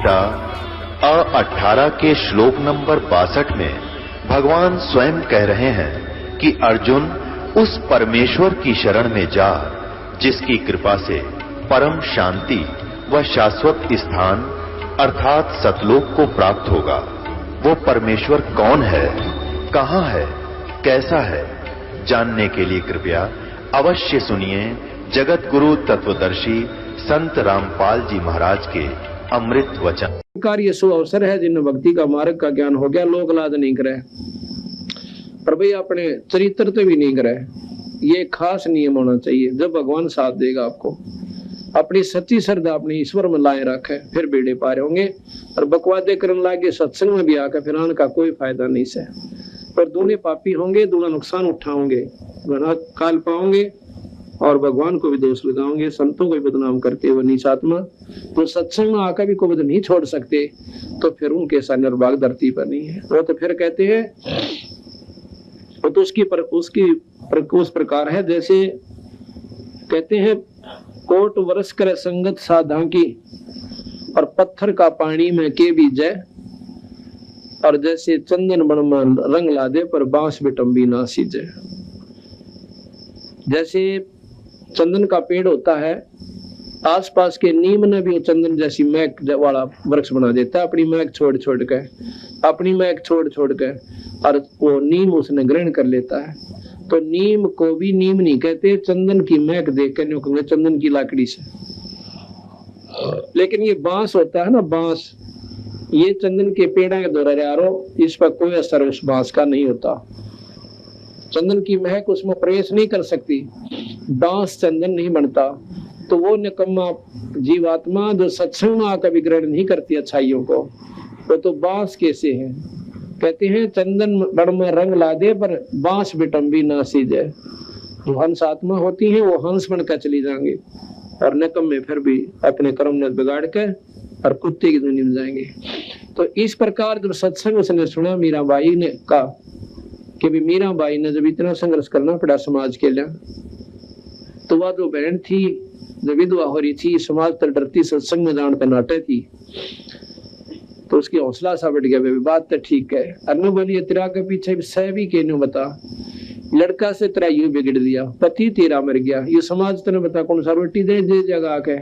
गीता अ18 के श्लोक नंबर 62 में भगवान स्वयं कह रहे हैं कि अर्जुन उस परमेश्वर की शरण में जा जिसकी कृपा से परम शांति व शाश्वत स्थान अर्थात सतलोक को प्राप्त होगा। वो परमेश्वर कौन है, कहां है, कैसा है, जानने के लिए कृपया अवश्य सुनिए जगत गुरु तत्वदर्शी संत रामपाल जी महाराज के अमृत वचन। कार्य सो अवसर है जिन भक्ति का मार्ग का ज्ञान हो गया, लोक लाज नहीं करे पर भाई अपने चरित्र तो भी नहीं करे। ये खास नियम होना चाहिए। जब भगवान साथ देगा आपको, अपनी सच्ची श्रद्धा अपने ईश्वर में लाए रखे, फिर बेड़े पार होंगे। और बकवादे करने लागे सत्संग में भी आकर फिर आने का कोई फायदा नहीं से। पर दूने पापी होंगे, दूना नुकसान उठाओगे, गुनाह काल पाओगे और भगवान को भी दोष लगाओगे, संतों को भी बदनाम करते हुए नीच आत्मा। तो सत्संग में आकर भी को नहीं छोड़ सकते तो फिर उनके सा निर्भाग धरती पर नहीं है। वो तो फिर कहते हैं वो तो उस प्रकार है जैसे कहते हैं कोट वर्ष करे संगत साधा की और पत्थर का पानी में के भी जय, और जैसे चंदन बन में रंग ला दे पर बांस बिटम्बी ना सीजे। जैसे चंदन का पेड़ होता है, आसपास के नीम ने भी चंदन जैसी महक वाला वृक्ष बना देता है, अपनी महक छोड़ छोड़ के और वो नीम उसने ग्रहण कर लेता है। तो नीम को भी नीम नहीं कहते, चंदन की महक देख कर कहेंगे चंदन की लाकड़ी से। लेकिन ये बांस होता है ना, बांस, ये चंदन के पेड़ा के द्वारा यारो, इस पर कोई असर उस बांस का नहीं होता। चंदन की महक उसमें प्रवेश नहीं कर सकती, बांस चंदन नहीं बनता। तो वो निकम्मा जीवात्मा जो सत्संग में आकर भी ग्रहण नहीं करती अच्छाइयों को, वो तो बांस कैसे है। कहते हैं चंदन बड़ में रंग ला दे पर बांस बिटम्बी ना सीजे। जो हंस आत्मा होती है वो हंस बनकर चली जाएंगे और निकम्मे फिर भी अपने कर्म ने बिगाड़ के और कुत्ते की दुनिया में जाएंगे। तो इस प्रकार जब सत्संग उसने सुना मीराबाई ने कहा कि भी मीराबाई ने जब इतना संघर्ष करना पड़ा समाज के लिए, तो वह जो बहन थी जो विधवा हो रही थी, समाज तर डरती, सत्संग में जान पर नाटे थी, तो उसकी हौसला सा बढ़ गया। बात तो ठीक है, अनु बोलिए तेरा के पीछे सह भी कहने बता, लड़का से तेरा यूं बिगड़ दिया, पति तेरा मर गया, ये समाज तेने बता कौन सा रोटी दे जगह के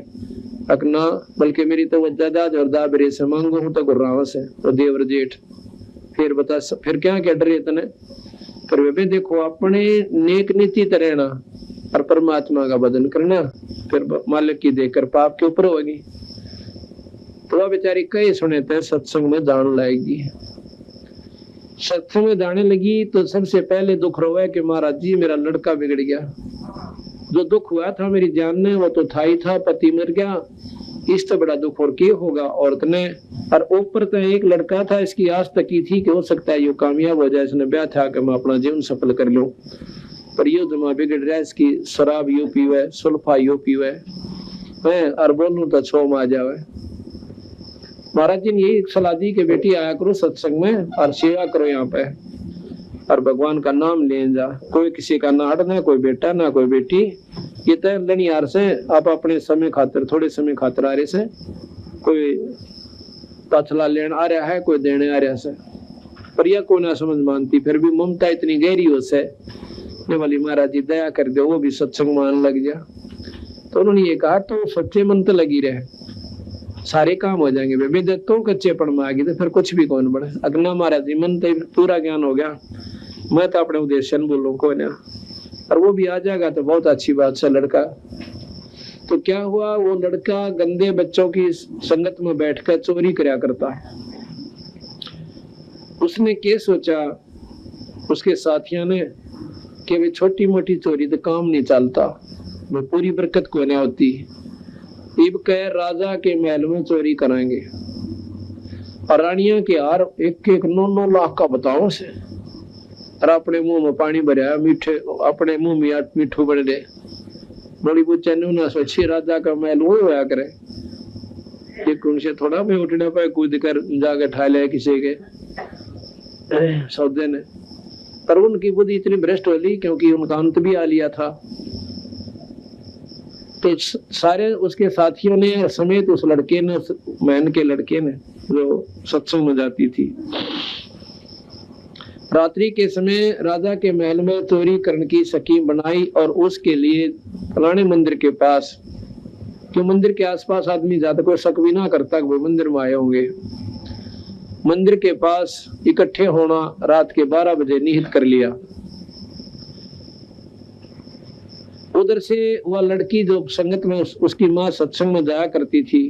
अकना, बल्कि मेरी तो वजदा जोरदार बरे से मांगो हूं तो गुर्राव से और देवर जेठ। फिर बता फिर क्या डरे तने। पर वे देखो अपने नेक नीति तरहना और परमात्मा का भजन करना, फिर मालिक की देकर पाप के ऊपर होगी। तो वह बेचारी कई सुने थे सत्संग में जान लाएगी। सत्संग में जाने लगी तो सबसे पहले दुख रोया कि महाराज जी मेरा लड़का बिगड़ गया। जो दुख हुआ था मेरी जान ने वो तो था ही था, पति मर गया, इस तो बड़ा दुख और क्या होगा औरत ने। और ऊपर तो एक लड़का था, इसकी आस तक की थी कि हो सकता है ये कामयाब हो जाए, इसने ब्याह था कि मैं अपना जीवन सफल कर लूं। पर ये जमा बिगड़ रहा है, इसकी शराब यो पीवे, सुल्फा यो पीवे, और बोलूं तो छोम आ जावे। महाराज जी ने यही सलाह दी कि बेटी आया करो सत्संग में और सेवा करो यहाँ पे और भगवान का नाम ले जा। कोई किसी का ना हट, ना कोई बेटा ना कोई बेटी, ये तय लनियार से आप अपने समय खातिर, थोड़े समय खातिर आ रहे से, कोई ताछला लेन आ रहा है, कोई देने आ रहा से। पर यह कोई ना समझ मानती, फिर भी ममता इतनी गहरी हो से वाली महाराज जी दया कर दो, वो भी सत्संग मान लग जा। तो उन्होंने ये कहा तो सच्चे मन तो लगी रहे, सारे काम हो जाएंगे। बेबे तो कच्चे पड़ में आ गई तो फिर कुछ भी कौन बढ़े। अगना महाराज जी मन तो पूरा ज्ञान हो गया, मैं तो अपने उद्देश्य बोलूं को ना, और वो भी आ जाएगा तो बहुत अच्छी बात से लड़का। तो क्या हुआ, वो लड़का गंदे बच्चों की संगत में बैठकर चोरी करया करता है। उसने क्या सोचा उसके साथियों ने कि वे छोटी मोटी चोरी तो काम नहीं चलता, वो पूरी बरकत को नहीं होती। इब कह राजा के महल में चोरी कराएंगे और रानिया के हार 1-1 9 लाख का बताओ से, और अपने मुंह में पानी भरा, मीठे अपने मुंह में मीठू बन दे। बड़ी बुच्चा ना सोची राजा का महल वो होया करे, एक उनसे थोड़ा में उठने पाए, कूद कर जाके ठा ले किसी के सौदे ने। पर उनकी बुद्धि इतनी भ्रष्ट हो ली क्योंकि उनका अंत भी आ लिया था। तो सारे उसके साथियों ने समेत उस लड़के ने, मैन के लड़के ने जो सत्संग में जाती थी, रात्रि के समय राजा के महल में चोरी करने की स्कीम बनाई और उसके लिए फलाने मंदिर के पास, क्यों मंदिर के आसपास आदमी जाता, कोई शक भी ना करता कि वो मंदिर में आए होंगे, मंदिर के पास इकट्ठे होना रात के 12 बजे निहित कर लिया। उधर से वह लड़की जो संगत में उसकी माँ सत्संग में जाया करती थी,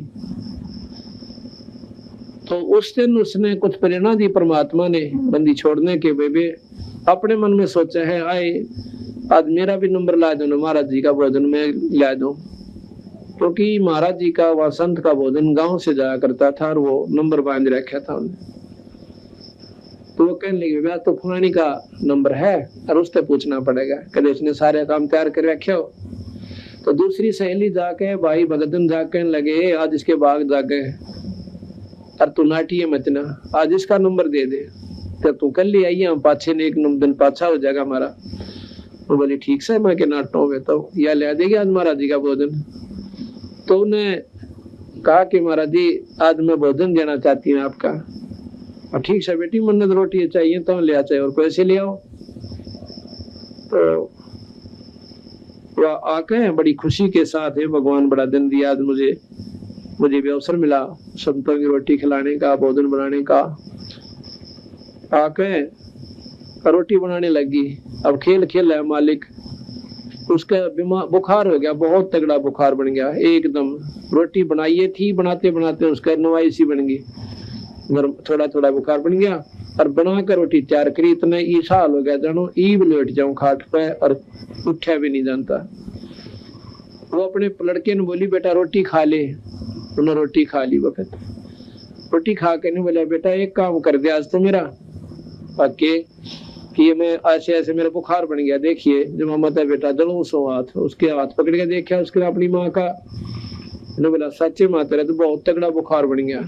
तो उस दिन उसने कुछ प्रेरणा दी परमात्मा ने बंदी छोड़ने के बेबे, अपने मन में सोचा है आए आज मेरा भी नंबर ला दो, महाराज जी का भोजन में ला दो, क्योंकि महाराज जी का वह संत का भोजन गांव से जाया करता था और वो नंबर बांध रखा था उन्हें। तो वो कहने लगे भैया तो फलानी का नंबर है और उससे पूछना पड़ेगा, कदे उसने सारे काम तैयार कर रखे हो। तो दूसरी सहेली जाके भाई भगतन जाके लगे आज इसके बाग जाके और तू नाटी मत ना, आज इसका नंबर दे दे, तो तू कल ले आई हम पाछे ने एक दिन पाछा हो जाएगा हमारा। वो बोली ठीक से मैं के नाटो में तो या ले देगी आज महाराज जी का भोजन। तो उन्हें कहा कि महाराज जी आज मैं भोजन देना चाहती हूँ आपका। और ठीक से बेटी मन्नत रोटी चाहिए तो ले आ, चाहिए और पैसे ले आओ। तो वह आके बड़ी खुशी के साथ है भगवान बड़ा दिन दिया आज मुझे भी अवसर मिला संतों की रोटी खिलाने का, भोजन बनाने का। आके रोटी बनाने लगी। अब खेल खेल है मालिक, उसका बीमार बुखार हो गया, बहुत तगड़ा बुखार बन गया एकदम। रोटी बनाई थी, बनाते बनाते उसका नवाई सी बन गई, थोड़ा थोड़ा बुखार बन गया और बनाकर रोटी तैयार करी, इतना ईसा हाल हो गया जानो ईब लेट जाऊं खाट पे और उठा भी नहीं जानता। वो अपने लड़के ने बोली बेटा रोटी खा ले, उन्होंने रोटी खा ली। वक्त रोटी खा के नहीं बोला बेटा एक काम कर दे आज तो मेरा पक्के कि ये मैं ऐसे ऐसे मेरा बुखार बन गया, देखिए जब मत है बेटा जलूं सो हाथ, उसके हाथ पकड़ के देखा उसके अपनी माँ का, बोला सच्चे माँ तेरा तो बहुत तगड़ा बुखार बन गया।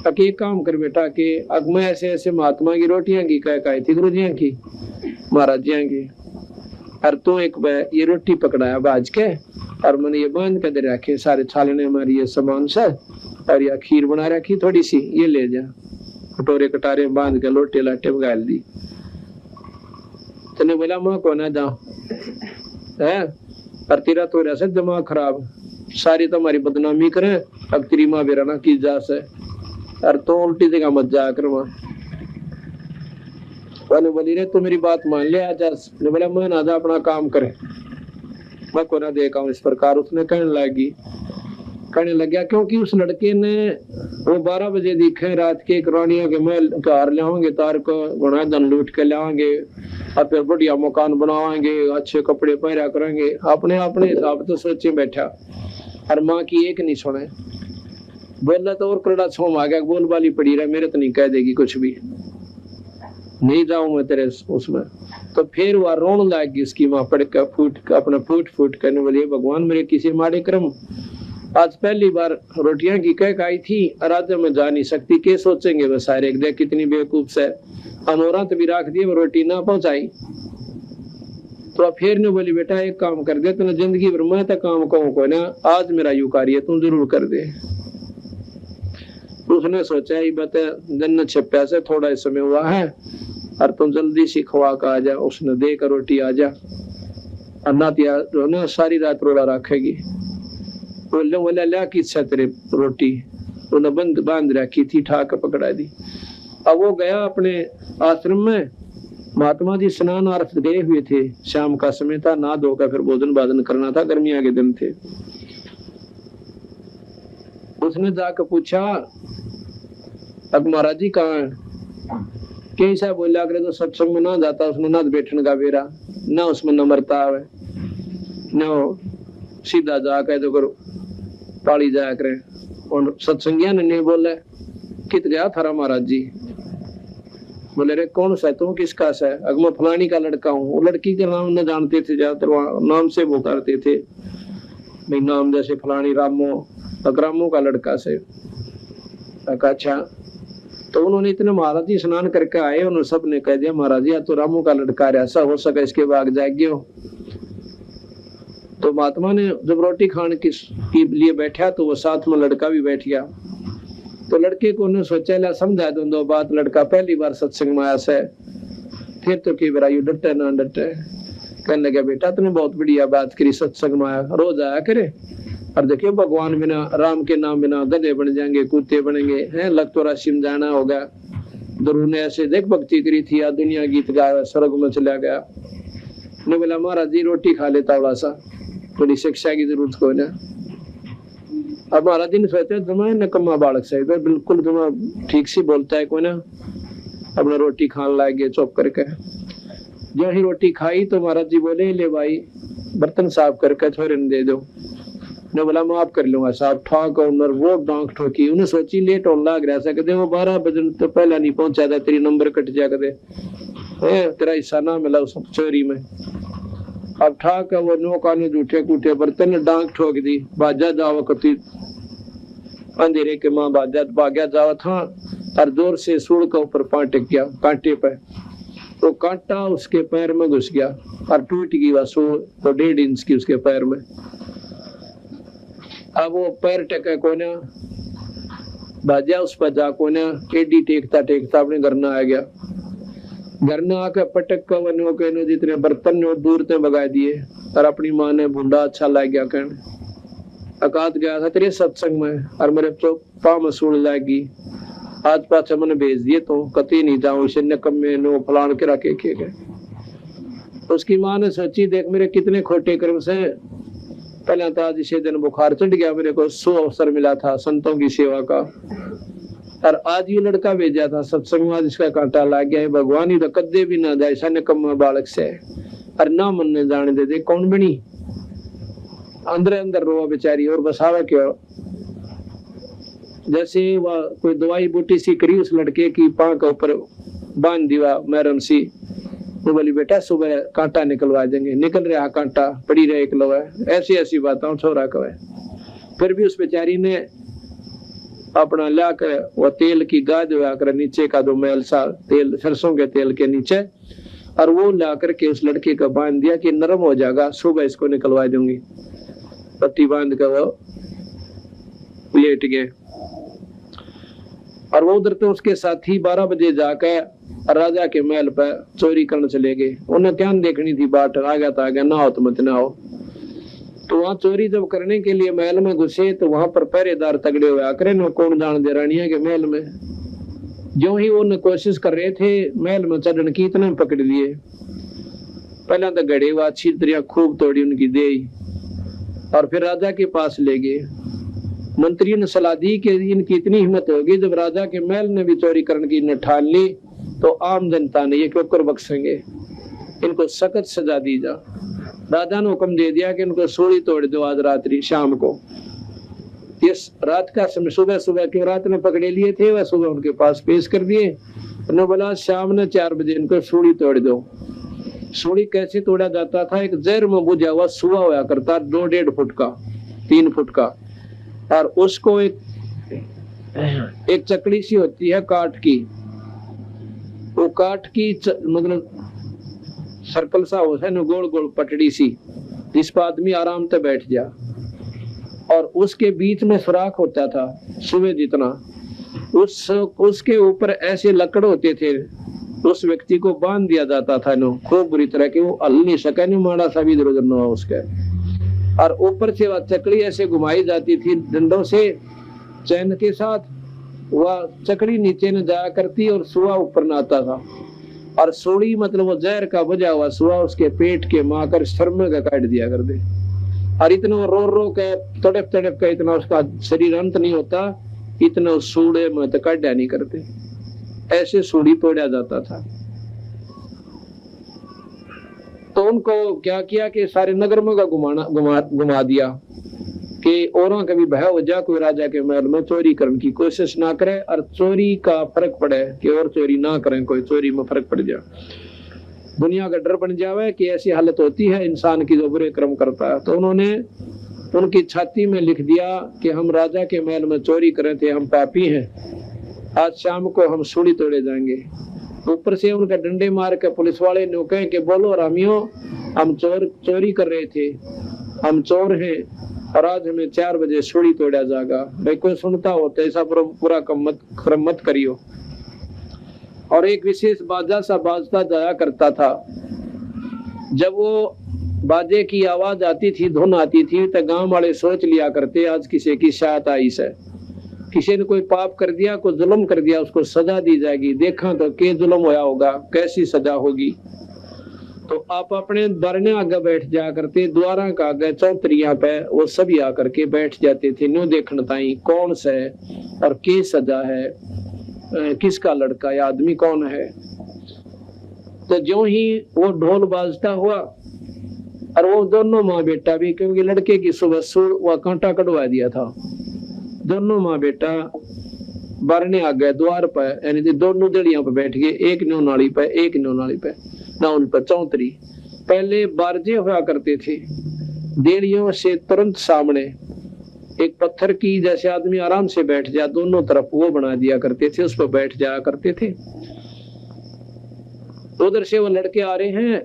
ताकि एक काम कर बेटा कि अब मैं ऐसे ऐसे महात्मा की रोटियां की कह थी गुरु जी की महाराज जी की, और तू एक ये रोटी पकड़ाया बाज के और मैंने ये बांध के दे रखे सारे छालने हमारी ये सामान से, और यह खीर बना रखी थोड़ी सी, ये ले जा कटोरे कटारे बांध के लोटे लाटे में गाल दी। तने बोला माँ को ना जाओ है, और तेरा तो ऐसे दिमाग खराब, सारी तुम्हारी बदनामी करे, अब तेरी माँ बेरा ना की जा से, और तो उल्टी जगह मत जाया कर वहां। बोली रे तू मेरी बात मान ले आजा। ने बोला मैं ना जा अपना काम करे, मैं को ना देखा हूं इस प्रकार। उसने कहने लग गया क्योंकि उस लड़के ने वो 12 बजे दिखे रात के रानियों के महल कार लाओगे, तार को गुना धन लूट के लाओगे और फिर बढ़िया मकान बनावाएंगे, अच्छे कपड़े पहरा करेंगे, अपने अपने हिसाब तो सोचे बैठा। और माँ की एक नहीं सुने, बोला तो और करड़ा छोम आ गया, बोल वाली पड़ी रहा मेरे तो नहीं कह देगी कुछ भी, नहीं जाऊं मैं तेरे उसमें। तो फिर वह रोन लागी उसकी माँ पड़ कर अपना फूट करने वाली, भगवान मेरे किसी माड़े क्रम, आज पहली बार रोटियां की कह आई थी आज मैं जा नहीं सकती, के सोचेंगे वो सारे, देख कितनी बेवकूफ से अमोरात भी रख दिए, वो रोटी ना पहुंचाई। तो फिर ने बोली बेटा एक काम कर दे, तूने जिंदगी भर मैं तो काम कहूँ को ना, आज मेरा यू कार्य तू जरूर कर दे। उसने सोचा ये बता दिन छप्या से थोड़ा ही समय हुआ है और तुम जल्दी सी खवा का आ जा, उसने देकर रोटी आ जा, अन्ना जो ना सारी रात रोड़ा रखेगी। बोले बोला लिया की इच्छा तेरे रोटी, उन्हें बांध रखी थी, ठाक पकड़ा दी। अब वो गया अपने आश्रम में, महात्मा जी स्नान अर्थ गए हुए थे, शाम का समय था, ना धोकर फिर भोजन बाजन करना था, गर्मियां के दिन थे। उसने जाकर पूछा अब महाराज जी कहाँ है, कैसा बोला करे तो सत्संग में ना जाता, उसमें ना बैठने का बेरा, ना उसमें नम्रता है, न सीधा जाकर तो करो पाली जाया करे। और सत्संगिया ने नहीं बोला कित गया थारा महाराज जी, बोले रे कौन सा तू किसका सा है, अगर मैं फलानी का लड़का हूँ। वो लड़की के नाम न जानते थे, ज्यादातर नाम से पुकारते थे, भाई नाम जैसे फलानी रामो, रामो का लड़का से। अच्छा तो उन्होंने इतने महाराज जी स्नान करके आए, उन्होंने सब ने कह दिया महाराज जी तो रामू का लड़का ऐसा हो सका इसके बाग जागियो। तो महात्मा ने जब रोटी खाने के लिए बैठा तो वो साथ में लड़का भी बैठ गया। तो लड़के को उन्होंने सोचा ला समझा दो दो बात, लड़का पहली बार सत्संग में आया से, फिर तो कई बार यू डटे ना डटे। कहने लगा बेटा तूने बहुत बढ़िया बात करी, सत्संग में आया, रोज आया करे। और देखियो भगवान बिना, राम के नाम बिना गधे बन जाएंगे, कुत्ते बनेंगे, हैं लग तो राशि में जाना होगा। ध्रुव ने ऐसे देख भक्ति करी थी, या दुनिया गीत गाया, स्वर्ग में चला गया। ने बोला महाराज जी रोटी खा लेता थोड़ा सा, थोड़ी शिक्षा की जरूरत को ना। अब महाराज जी ने सोचा तुम्हें नकम्मा बालक से, बिल्कुल तुम्हें ठीक से बोलता है कोई ना, अपना रोटी खाने लग गए चुप करके। जो ही रोटी खाई तो महाराज जी बोले ले भाई बर्तन साफ करके छोरे ने दे दो। ने बोला माफ कर लूंगा साहब, ठाक और वो डांक ठोकी। उन्हें सोची लेट होने लग रहा सकते, वो 12 बजे तो पहला नहीं पहुंचा था, तेरी नंबर कट जा करे, तेरा हिस्सा ना मिला उस चोरी में। अब ठाक है वो नो काने जूठे कूठे बर्तन डांक ठोक दी। बाजा जावा कती अंधेरे के माँ बाजा भाग्या जावा था, और जोर से सूढ़ का ऊपर पांव टिक गया कांटे पे। तो कांटा उसके पैर में घुस गया और टूट गई वह सूढ़, तो 1.5 इंच की उसके पैर में। अब वो पैर टेका कोना, बाजा उस पर जा कोना, एडी टेकता टेकता अपने घर न आ गया। घर न आकर पटक का वन कहने जितने बर्तन ने दूर से भगा दिए, और अपनी माँ ने भूडा अच्छा लग गया कहने। अकात गया था तेरे सत्संग में, और मेरे तो पाँव में सूढ़ लगी, आज पाछा मैंने भेज दिए, तो कती नहीं जाऊं इसे नकम में नो फलान के रखे गए। उसकी माँ ने सोची देख मेरे कितने खोटे कर्म से, पहले तो आज इसे दिन बुखार चढ़ गया, मेरे को 100 अवसर मिला था संतों की सेवा का, और आज ये लड़का भेजा था सत्संग में, इसका कांटा लग गया है। भगवान ही तो कदे भी ना जाए ऐसा निकम्मा बालक से, और ना मन ने जाने दे दे कौन बनी। अंदर अंदर रोआ बेचारी, और बसावा क्यों। जैसे वह कोई दवाई बूटी सी करी उस लड़के की पांव के ऊपर बांध दिया मैरम सी। वो बोली बेटा सुबह कांटा निकलवा देंगे, निकल रहा कांटा पड़ी रहे एकलवा, ऐसी ऐसी बातों छोरा कहे। फिर भी उस बेचारी ने अपना ला कर वो तेल की गाद कर नीचे का 2 मैल सा तेल, सरसों के तेल के नीचे, और वो ला करके उस लड़के का बांध दिया कि नरम हो जाएगा, सुबह इसको निकलवा दूंगी। पट्टी बांध कर वो लेट गए। और वो उधर तो उसके साथी 12 बजे जाकर राजा के महल पर चोरी करने चले गए। उन्हें क्या देखनी थी बाट, आ गया था, आ गया, ना हो तो मत ना हो। तो वहां चोरी जब करने के लिए महल में घुसे तो वहां पर पहरेदार तगड़े हुए आकर न कौन जान दे रानिया के महल में। जो ही वो कोशिश कर रहे थे महल में चढ़ने की, इतने पकड़ लिए। पहले तो गड़े हुआ अच्छी तरह खूब तोड़ी उनकी दे, और फिर राजा के पास ले गए। मंत्री ने सलाह दी कि इनकी इतनी हिम्मत होगी, जब राजा के महल ने भी चोरी करने की न ठान ली तो आम जनता ने ये क्यों कर बख्शेंगे, इनको सख्त सजा दी जा। राजा ने हुक्म दे दिया कि इनको सूली तोड़ दो आज रात्रि शाम को। इस रात का समय सुबह सुबह के रात ने पकड़े लिए थे, वह सुबह उनके पास पेश कर दिए। उन्होंने बोला शाम ने 4 बजे इनको सूली तोड़ दो। सूली कैसे तोड़ा जाता था, एक जहर में बुझा हुआ सुआ हुआ करता 2-1.5 फुट का 3 फुट का, और उसको एक चकड़ी सी होती है काठ की, वो काठ की मतलब सर्कल सा होता है न, गोल गोल पटड़ी सी, जिस पर आदमी आराम से बैठ जा, और उसके बीच में सुराख होता था सुबह जितना, उसके ऊपर ऐसे लकड़ होते थे, उस व्यक्ति को बांध दिया जाता था नो खूब बुरी तरह के, वो हल नहीं सका, नहीं माड़ा सा भी इधर उधर न हुआ उसके। और ऊपर से वह चकड़ी ऐसे घुमाई जाती थी डंडों से चैन के साथ, वह चकड़ी नीचे न जाया करती और सुआ ऊपर न आता था। और सोड़ी मतलब वो जहर का बजा हुआ सुआ उसके पेट के माकर शर्म का काट दिया कर दे। और इतना रो रो के तड़प तड़प के इतना उसका शरीर अंत नहीं होता, इतना सूड़े में तो काटा नहीं करते, ऐसे सूड़ी तोड़ा जाता था। तो उनको क्या किया कि सारे नगर में घुमा दिया कि औरों का भी भय हो जा, कोई राजा के महल में चोरी करने की कोशिश ना करे, और चोरी का फर्क पड़े कि और चोरी ना करें, कोई चोरी में फर्क पड़ जाए, दुनिया का डर बन जावे कि ऐसी हालत होती है इंसान की जो बुरे कर्म करता है। तो उन्होंने उनकी छाती में लिख दिया कि हम राजा के महल में चोरी करे थे, हम पापी हैं, आज शाम को हम सूली तोड़े जाएंगे। ऊपर से उनका डंडे मार के पुलिस वाले ने कहे कि बोलो रामियों, हम चोरी कर रहे थे, हम चोर हैं और आज हमें 4 बजे सूली तोड़ा जाएगा। भाई कोई सुनता हो तो ऐसा पूरा क्रम मत करियो। और एक विशेष बाजा सा बाजता जाया करता था। जब वो बाजे की आवाज आती थी, धुन आती थी, तो गांव वाले सोच लिया करते आज किसी की शायद आई से, किसी ने कोई पाप कर दिया, कोई जुल्म कर दिया, उसको सजा दी जाएगी। देखा तो के जुल्म होया होगा, कैसी सजा होगी। तो आप अपने बरने आगे बैठ जाया करते, द्वारा का आगे चौतरिया पे वो सभी आकर के बैठ जाते थे। न्यू देखने ताई कौन से और के सजा है, किसका लड़का या आदमी कौन है। तो जो ही वो ढोल बाजता हुआ और वो दोनों माँ बेटा भी, क्योंकि लड़के की सुबह वह कांटा कटवा दिया था, दोनों माँ बेटा बरने आ गए द्वार पर, यानी दोनों दड़ियों पर बैठ गए, एक न्यू नाली पे एक न्यू नाली पे, ना उन पर चौतरी। पहले बारजे हुआ करते थे, देड़ियों से तुरंत सामने एक पत्थर की जैसे आदमी आराम से बैठ जाए, दोनों तरफ वो बना दिया करते थे, उस पर बैठ जाया करते थे। उधर से वो लड़के आ रहे हैं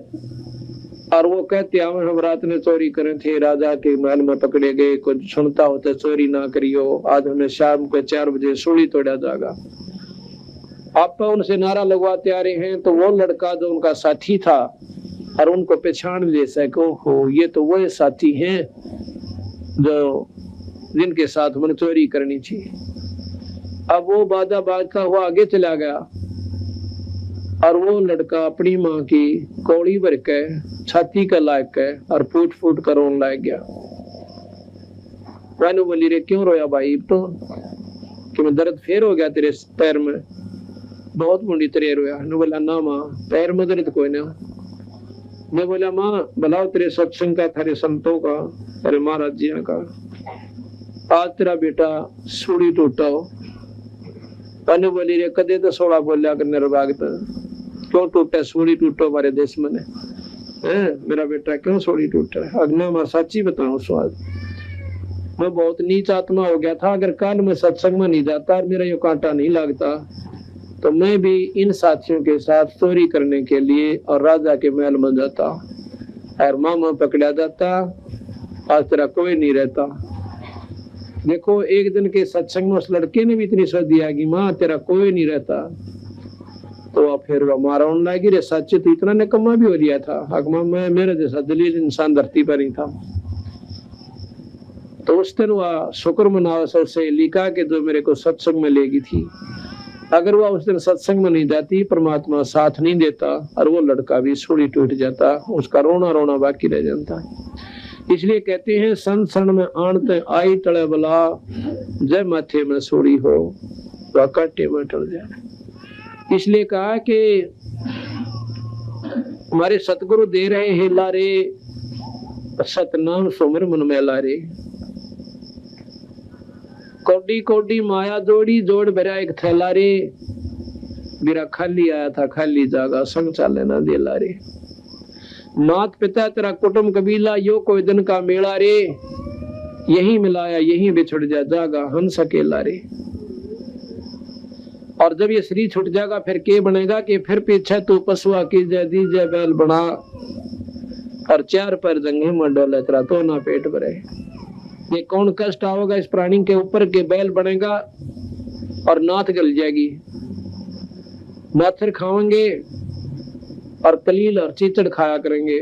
और वो कहते हम रात में चोरी करे थे, राजा के महल में पकड़े गए, कुछ सुनता हो तो चोरी ना करियो, आज हमें शाम को 4 बजे सूली तोड़ा जाएगा। आप उनसे नारा लगवाते आ रहे हैं। तो वो लड़का जो उनका साथी था और उनको पहचान ले सको, हो ये तो वो साथी हैं जो जिनके साथ मैंने चोरी करनी थी। अब वो बाजा बाजता हुआ आगे चला गया और वो लड़का अपनी माँ की कौड़ी भर के छाती का लायक है और फूट फूट कर रोने लग गया। मैंने बोली रे क्यों रोया भाई, तो कि मैं दर्द फेर हो गया तेरे पैर में, बहुत मुंडी तेरे रोया। ने बोला ना माँ पैर में दर्द कोई ना। मैं बोला माँ भलाओ तेरे सत्संग का, तेरे संतों का, तेरे महाराज जी का, आज तेरा बेटा सूली टूटा हो। मैंने बोली रे कदे तो सोड़ा बोलिया करने रबाग क्यों टूटा, सूली टूटो हमारे देश में मेरा बेटा क्यों सूली टूटा है। अग्नि मैं सच्ची बताऊं स्वाद, मैं बहुत नीच आत्मा हो गया था। अगर काल में सत्संग में नहीं जाता और मेरा ये कांटा नहीं लगता तो मैं भी इन साथियों के साथ चोरी करने के लिए और राजा के महल में जाता और मामा पकड़ा जाता। आज तेरा कोई नहीं रहता। देखो एक दिन के सत्संग में उस लड़के ने भी इतनी सोच दिया कि माँ तेरा कोई नहीं रहता। तो फिर हमारा लगी रे सच तो इतना निकम्मा भी हो गया था। अगमा मैं मेरे जैसा दलील इंसान धरती पर ही था। तो उस दिन वह शुक्र मनावा सबसे लिखा के जो मेरे को सत्संग में लेगी थी, अगर वह उस दिन सत्संग में नहीं जाती, परमात्मा साथ नहीं देता और वो लड़का भी सूली टूट जाता, उसका रोना रोना बाकी रह जाता। इसलिए कहते हैं संसरण में आणते आई टले बला, जय माथे में सूली हो वह कांटे में टल जाए। इसलिए कहा कि हमारे सतगुरु दे रहे हैं लारे, सतनाम सुमिर मन में लारे। कोडी कोडी माया जोड़ी जोड़ भरा एक थैला रे, मेरा खाली आया था खाली जागा संग चाले ना दे लारे। मात पिता तेरा कुटुंब कबीला यो कोई दिन का मेला रे, यही मिलाया यही बिछड़ जा जागा हम सकेला रे। और जब ये शरीर छूट जाएगा फिर के बनेगा कि फिर पीछे तू पशुआ की जय दी जय बैल बना और 4 पैर जंगे में डोले तेरा तो ना पेट भरे। ये कौन कष्ट आओगा इस प्राणी के ऊपर के बैल बनेगा और नाथ गल जाएगी, माथर खाएंगे और तलील और चीचड़ खाया करेंगे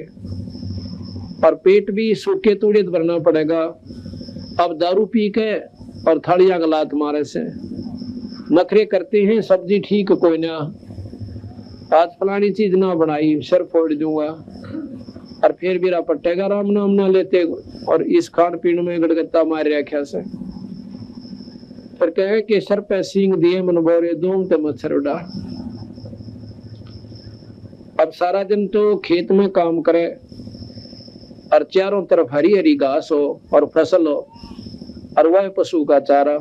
और पेट भी सूखे तूड़े भरना पड़ेगा। अब दारू पी के और थालियां गलात मारे से नखरे करते हैं, सब्जी ठीक कोई ना, आज फलानी चीज ना बनाई सर फोड़ दूंगा और फिर मेरा पट्टेगा राम नाम ना लेते और इस खान पीन में गड़गत्ता मार रखा से फिर कहे कि सर पे सींग दिए मन बोरे दूम ते मच्छर उड़ा। अब सारा दिन तो खेत में काम करे और चारों तरफ हरी हरी घास हो और फसल हो और वह पशु का चारा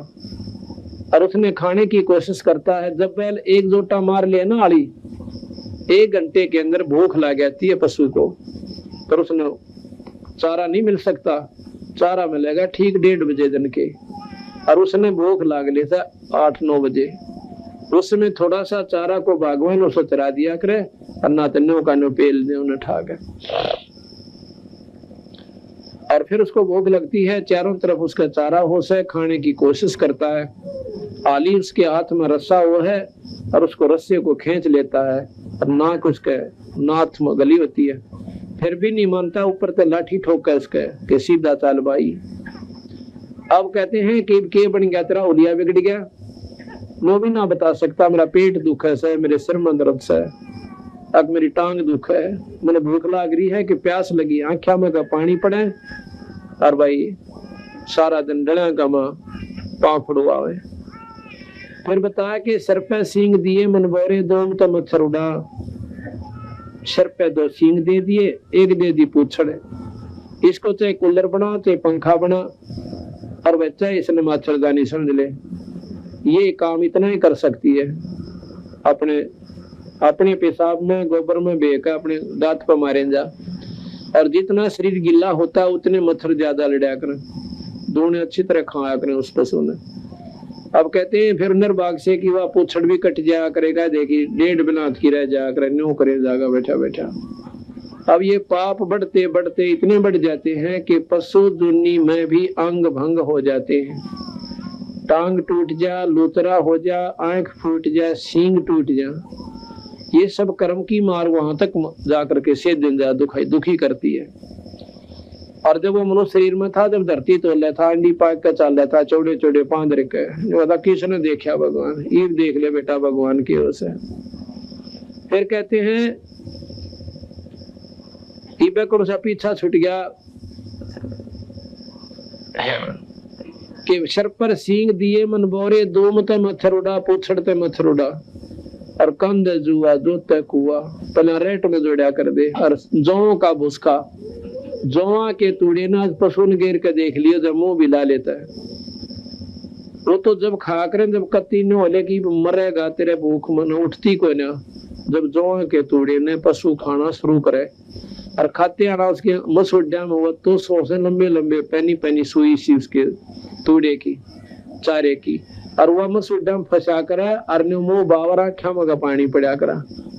और उसने खाने की कोशिश करता है। जब बैल एक जोटा मार ले ना आली, 1 घंटे के अंदर भूख लग जाती है पशु को, पर उसने चारा नहीं मिल सकता। चारा मिलेगा ठीक 1:30 बजे दिन के और उसने भूख लाग ले था 8-9 बजे। उसमें थोड़ा सा चारा को बागवान उसको चरा दिया करे और ना तन्नों का नो पेल दे उन्हें ठा गए। और फिर उसको भूख लगती है, चारों तरफ उसका चारा होश है, खाने की कोशिश करता है, आली उसके हाथ में रस्सा वो है और उसको रस्से को खींच लेता है और नाक उसके नाथ में गली होती है, फिर भी नहीं मानता, ऊपर से लाठी ठोक है उसके कि सीधा चाल भाई। अब कहते हैं कि के बन गया तेरा, उलिया बिगड़ गया, मैं भी ना बता सकता, मेरा पेट दुख है, मेरे सिर में दर्द है, अब मेरी टांग दुख है, मैंने भूख लग रही है कि प्यास लगी, आंखों में का पानी पड़े और भाई सारा दिन डलिया का मां पांव फड़ुआवे। फिर बताया कि सर पे सींग दिए मन बोरे, दो तो मच्छर उड़ा, सर पे 2 सींग दे दिए, एक दे दी पूछड़, इसको चाहे कूलर बना चाहे पंखा बना और बच्चा इसने मच्छरदानी समझ ले, ये काम इतना ही कर सकती है। अपने अपने पेशाब में गोबर में बेका अपने दांत पर मारे जा, और जितना शरीर गिल्ला होता है उतने मच्छर ज्यादा लड़ा करें, दोनों अच्छी तरह खाया करें उस पशु ने। अब कहते हैं फिर निर्भाग से कि वह पूछड़ भी कट जाया करेगा, देखिए 1.5 बिनात की रह जाया करे, न्यू करे जाएगा बैठा बैठा। अब ये पाप बढ़ते बढ़ते इतने बढ़ जाते हैं कि पशु दुनी में भी अंग भंग हो जाते हैं, टांग टूट जा, लूतरा हो जा, आंख फूट जा, सींग टूट जा, ये सब कर्म की मार वहां तक जाकर के से दिन जा दुखी करती है। और जब वो मनुष्य शरीर में था, जब धरती तोल था, अंडी पाक का चल रहा था, चौड़े चौड़े पांद रखे, किसने देखा भगवान, ईब देख ले बेटा भगवान की ओर से। फिर कहते हैं ईबे को पीछा छूट गया कि सर पर सींग दिए मन बोरे, दोम ते मच्छर उड़ा, पूछड़ ते मच्छर उड़ा, और कंध जुआ जोते कुआ, पहले रेट में जोड़ा कर दे, और जौ का भुसका, जौआ के तूड़े ना पशु ने घेर के देख लियो, जब मुंह बिला लेता है वो तो जब खा करें, जब कत्ती न होले की मरेगा तेरे भूख मन उठती को ना, जब जौआ के तूड़े ने पशु खाना शुरू करे और खाते आना उसके मसूड्या में, वो तो 100 से लंबे लंबे पैनी पैनी सुई सी उसके तूड़े की चारे की, और वह मसूड्या में फंसा करा और न्यू मुंह बावरा ख्याम का पानी पड़ा करा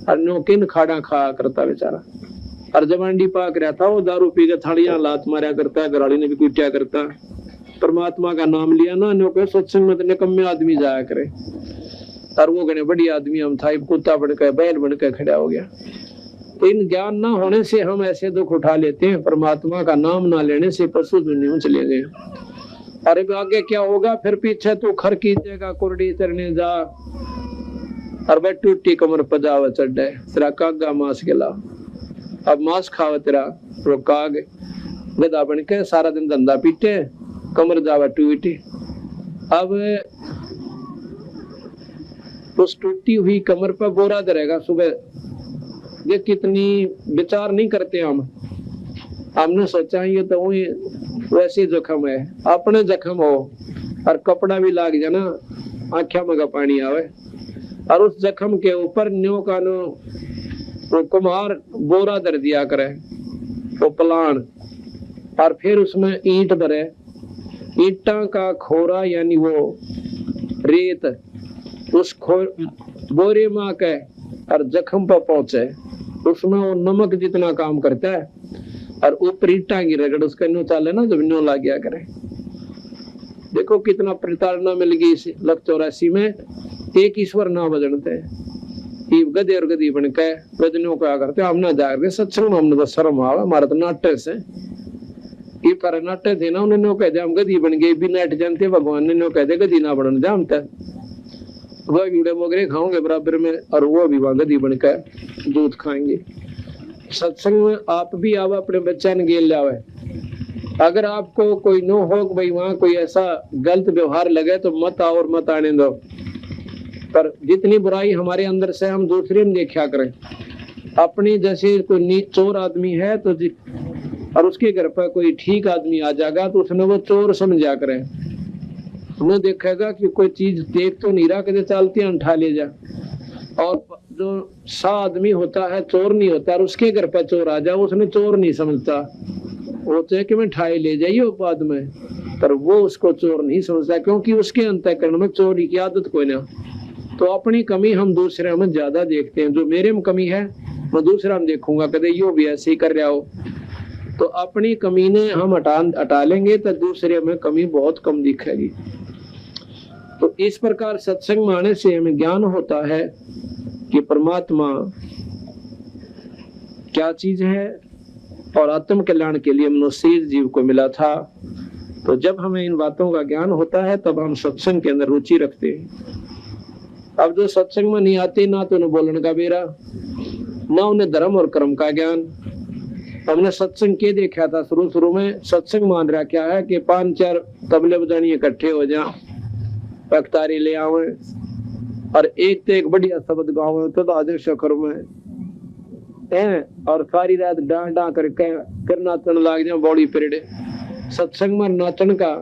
और न्यू किन खाड़ा खा करता बेचारा। और जब अंडी पाक रहा था वो दारू पी के थालियां लात मारा करता है, घराड़ी ने भी कुटिया करता, परमात्मा का नाम लिया ना, न्यू के सत्संग में निकम्मे आदमी जाया करे, और वो गणे बड़ी आदमी हम था, कुत्ता बनकर बैल बनकर खड़ा हो गया। तो इन ज्ञान ना होने से हम ऐसे दुख उठा लेते हैं, परमात्मा का नाम ना लेने से पशु दुनिया में चले गए। अरे आगे क्या होगा, फिर पीछे तू खर कीजिएगा, कुरडी चरने जा, और वह टूटी कमर पजावा चढ़े, तेरा कागा मांस गिला, अब मांस खावा तेरा वो काग गधा बन के सारा दिन धंधा पीटे, कमर जावा टूटी। अब उस टूटी हुई कमर पर बोरा धरेगा सुबह, ये कितनी विचार नहीं करते हमने सोचा ये तो वही वैसे जख्म है, अपने जख्म हो और कपड़ा भी लाग जाना, आंखों में का पानी आवे, और उस जख्म के ऊपर न्यो का नो वो कुम्हार बोरा धर दिया करे, वो पलान, और फिर उसमें ईंट भरे, ईंटा का खोरा यानी वो रेत उस बोरे में आके और जख्म पर पहुंचे, उसमें वो नमक जितना काम करता है, और ऊपर ईंटा की रगड़ उसका न्यू चाले ना, जब न्यू लाग गया करे। देखो कितना प्रताड़ना मिल गई इस 84 में, एक ईश्वर ना बजनते गधे और गधी बन के वजनों क्या करते, हम ना जाकर सत्संग, हमने तो शर्म आवा, हमारा तो नाट्य से ये पर नाट्य थे ना, उन्होंने कह दिया हम गधी बन गए, भी नाट जानते, भगवान ने कह दिया गधी ना बनना जानता, वह कीड़े मोगरे खाओगे बराबर में, और वो भी वहां गधी बन के दूध खाएंगे। सत्संग में आप भी आओ, अपने बच्चा ने गेल लावे, अगर आपको कोई नो हो भाई वहां कोई ऐसा गलत व्यवहार लगे तो मत आओ और मत आने दो, पर जितनी बुराई हमारे अंदर से हम दूसरे में देखा करें। अपनी जैसे कोई चोर आदमी है तो और उसके घर पर कोई ठीक आदमी आ जाएगा तो उसने वो चोर समझा करें, उन्हें देखेगा कि कोई चीज देख तो नहीं रहा, कदे चलती उठा ले जा, और जो सा आदमी होता है चोर नहीं होता, और उसके घर पर चोर आ जाए उसने चोर नहीं समझता, वो तो है कि मैं ठाई ले जाइए बाद में, पर वो उसको चोर नहीं समझता, क्योंकि उसके अंतःकरण में चोरी की आदत कोई ना। तो अपनी कमी हम दूसरे में ज्यादा देखते हैं, जो मेरे में कमी है मैं दूसरा में देखूंगा, कदे यो भी ऐसे ही कर रहा हो, तो अपनी कमी ने हम हटा लेंगे तो दूसरे में कमी बहुत कम दिखेगी। तो इस प्रकार सत्संग में आने से हमें ज्ञान होता है कि परमात्मा क्या चीज है और आत्म कल्याण के लिए मनुष्य जीव को मिला था। तो जब हमें इन बातों का ज्ञान होता है तब हम सत्संग के अंदर रुचि रखते हैं। अब जो सत्संग में नहीं आते, ना तो उन्हें बोलने का बेरा, ना उन्हें धर्म और कर्म का ज्ञान। हमने सत्संग के देखा था शुरू में, सत्संग मान रहा क्या है कि 5-4 तबले बजानी इकट्ठे हो जा, पखतारी ले आवे और एक तो एक बढ़िया शब्द गावे तो आदर शखर में है, और सारी रात डां डां कर नाचन लाग जाए बॉडी पीरियड। सत्संग में नाचन का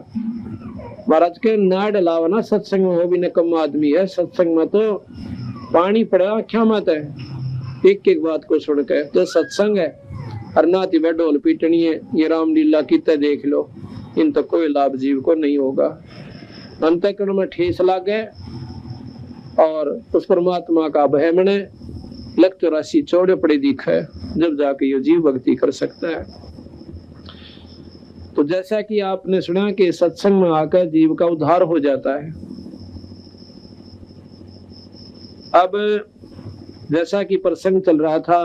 महाराज के ना डलावा ना, सत्संग में वो भी नकम आदमी है। सत्संग में तो पानी पड़ा आख्या मत है, एक एक बात को सुन के। तो सत्संग है और नाती में ढोल पीटनी है, ये रामलीला कितने देख लो, इन तो कोई लाभ जीव को नहीं होगा। अंतःकरण में ठेस लागे और उस परमात्मा का भय मने लग तो राशि चौड़े पड़े दिखे, जब जाके ये जीव भक्ति कर सकता है। तो जैसा कि आपने सुना कि सत्संग में आकर जीव का उद्धार हो जाता है। अब जैसा कि प्रसंग चल रहा था,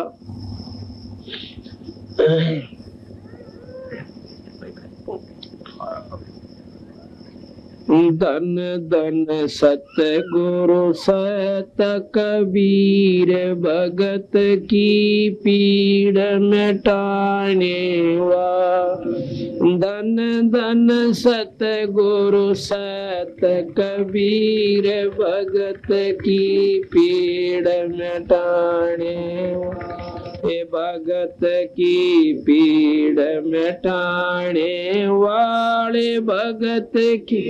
धन धन सतगुरु सत कबीर भगत की पीड़ मिटाने वा। धन धन सतगुरु सत कबीर भगत की पीड़ मिटाने वा। भगत की पीड़ मिटाने वाले, भगत की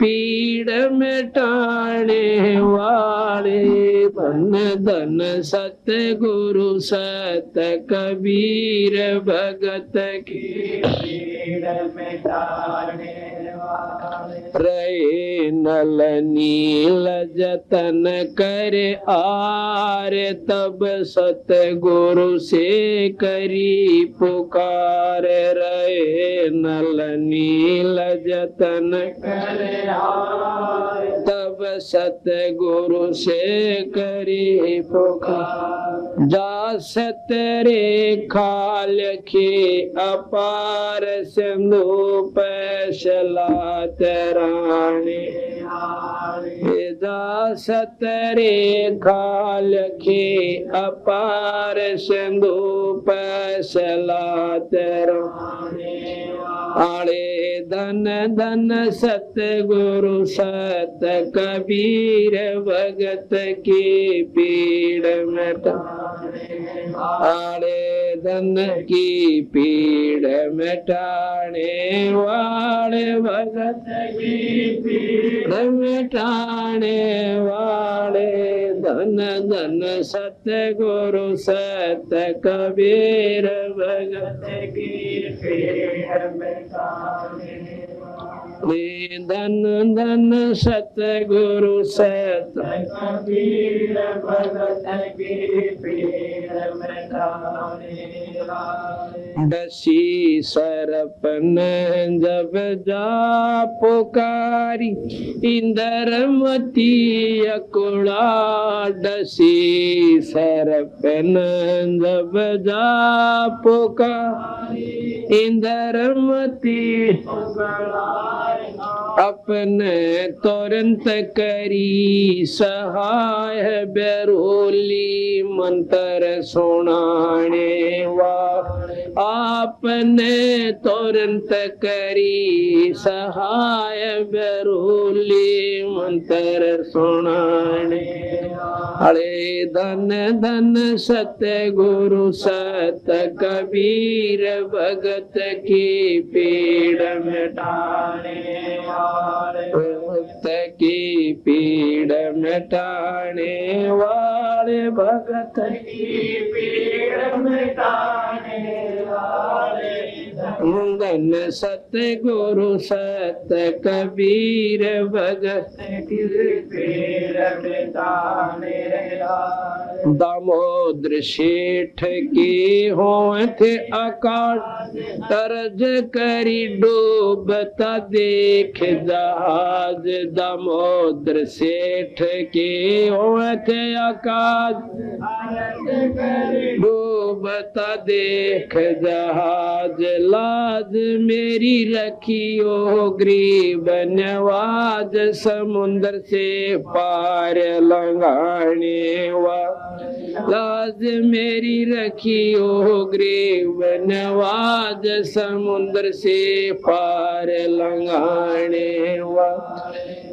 पीड़ मिटाने वाले। धन धन सतगुरु सत कबीर भगत की पीड़ मिटाने वाले। रहे नल नील जतन करे आर, तब सतगुरु से करी पुकार। रहे नल नील जतन करे आर, तब सतगुरु से करी पुकार। जा सतरे खाल खे अपार, सिंधु पैसला तराने। जा सतरे खाल खे अपार, सिंधु पैसला तराने आले। धन धन सतगुरु सत कबीर भगत की पीड़ मिटाने आले। धन की पीड़ मिटाने वाले, भगत की पीड़ मिटाने वाले। धन धन सतगुरु सत कबीर भगत की पीड़ मिटाने वाले। धन धन सतगुरु सत कबीर भगत की पीड़ मिटाने वाले। डसी सरपन जब जा पुकारी, इंद्रमती अकुड़ा। डसी सरपन जब जा पुकारी, इंद्रमती अपने तुरंत करी सहाय। बेरोली मंत्र सुनाने वा, आपने तुरंत करी सहाय। बेरोली मंत्र सुनाने अरे। धन धन सतगुरु सत कबीर भगत की पीड़ मिटाने वाले। भक्त की पीड़ मिटाने वाले, भगत की पीड़ मिटाने वाले। धन सत्य गुरु सत्य कबीर भगत दामोदर सेठ की होत अकाल तरज करी डूबता देख जहाज दामोदर सेठ की होत अकाल डूबता देख जहाज लाज मेरी रखियो गरीब नवाज समुद्र से पार लंघाने वा लाज मेरी रखियो गरीब नवाज समुद्र से पार लंघाने वा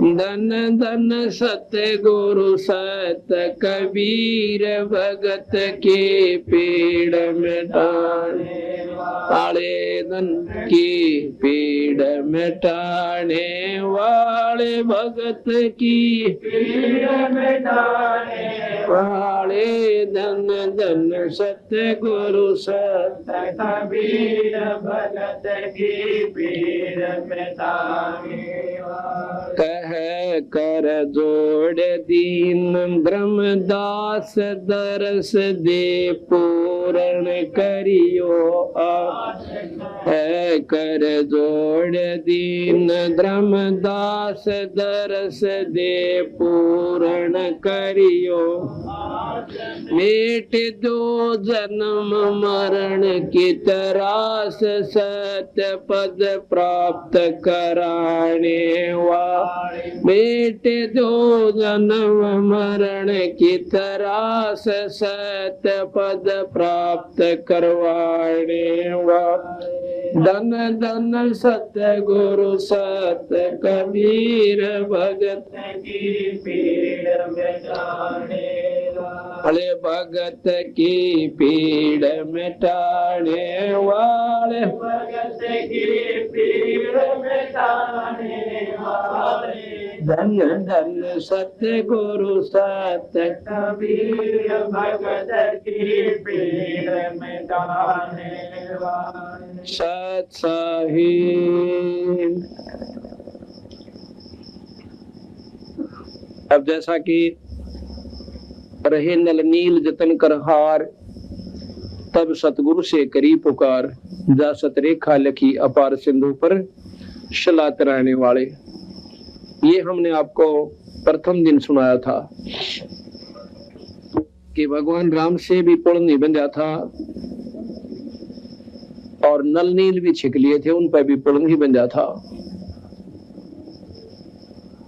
धन धन सत्य गुरु सत्य कबीर भगत के पीड़ मिटाने वाले धन की पीड़ मिटाने वाले भगत की पीड़ मिटाने वाले धन धन सत्य गुरु सत्य कबीर भगत की पीड़ मिटाने वाले कह कर जोड़ दीन धर्मदास दरस दे पूर्ण करियो है कर जोड़ दीन धर्मदास दरस दे पूर्ण करियो मेट दो जन्म मरण की तरास सत्य पद प्राप्त कराने वा मेट दो जन्म मरण की तरास सत्य पद प्राप्त करवाने वा धन धन सत्य गुरु सत्य कबीर भगत की पीड़ मिटाने वाले भगत की पीड़ मिटाने वाले भगत की पीड़ मिटाने वाले धन धन सत्य गुरु सत्य कबीर भगत की पीड़ मिटाने वाले सत साहिब। अब जैसा कि रहे नल नील जतन कर हार तब सतगुरु से करी पुकार जा सत रेखा लखी अपार सिंधु पर शला तराने वाले। ये हमने आपको प्रथम दिन सुनाया था कि भगवान राम से भी पुल नहीं बंधा था और नल नील भी छिक लिए थे, उन पर भी पुल नहीं बंधा था।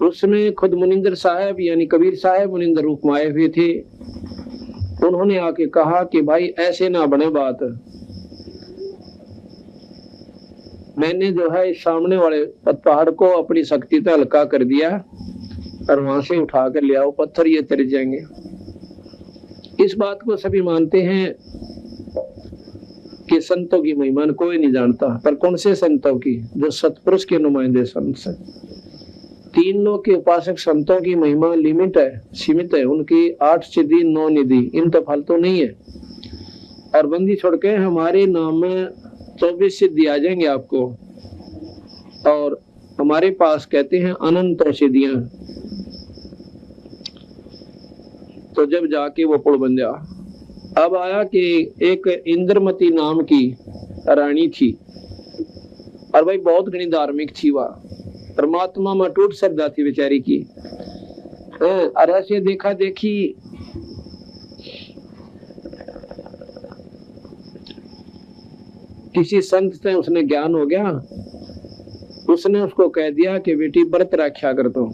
उसमें खुद मुनिंदर साहब यानी कबीर साहब मुनिंदर रूप में आए हुए थे। उन्होंने आके कहा कि भाई ऐसे ना बने बात, मैंने जो है इस सामने वाले पहाड़ को अपनी शक्ति से हल्का कर दिया और वहां से उठा कर ले आओ, पत्थर ये तर जाएंगे। इस बात को सभी मानते हैं कि संतों की महिमा कोई नहीं जानता, पर कौन से संतों की? जो सतपुरुष के नुमाइंदे संत से। तीन लोग के उपासक संतों की महिमा लिमिट है, सीमित है। उनकी 8 सिद्धि 9 निधि, इन तो फालतू नहीं है। और बंदी छोड़ के हमारे नाम में 24 सिद्धि आ जाएंगे आपको। और हमारे पास कहते हैं अनंत सिद्धियां। तो जब जाके वो पुल बन जा, अब आया कि एक इंद्रमती नाम की रानी थी और भाई बहुत घनी धार्मिक थी। वह परमात्मा में टूट श्रद्धा थी बेचारी की। और ऐसे देखा देखी किसी संत से उसने ज्ञान हो गया, उसने उसको कह दिया कि बेटी व्रत रखा कर दो।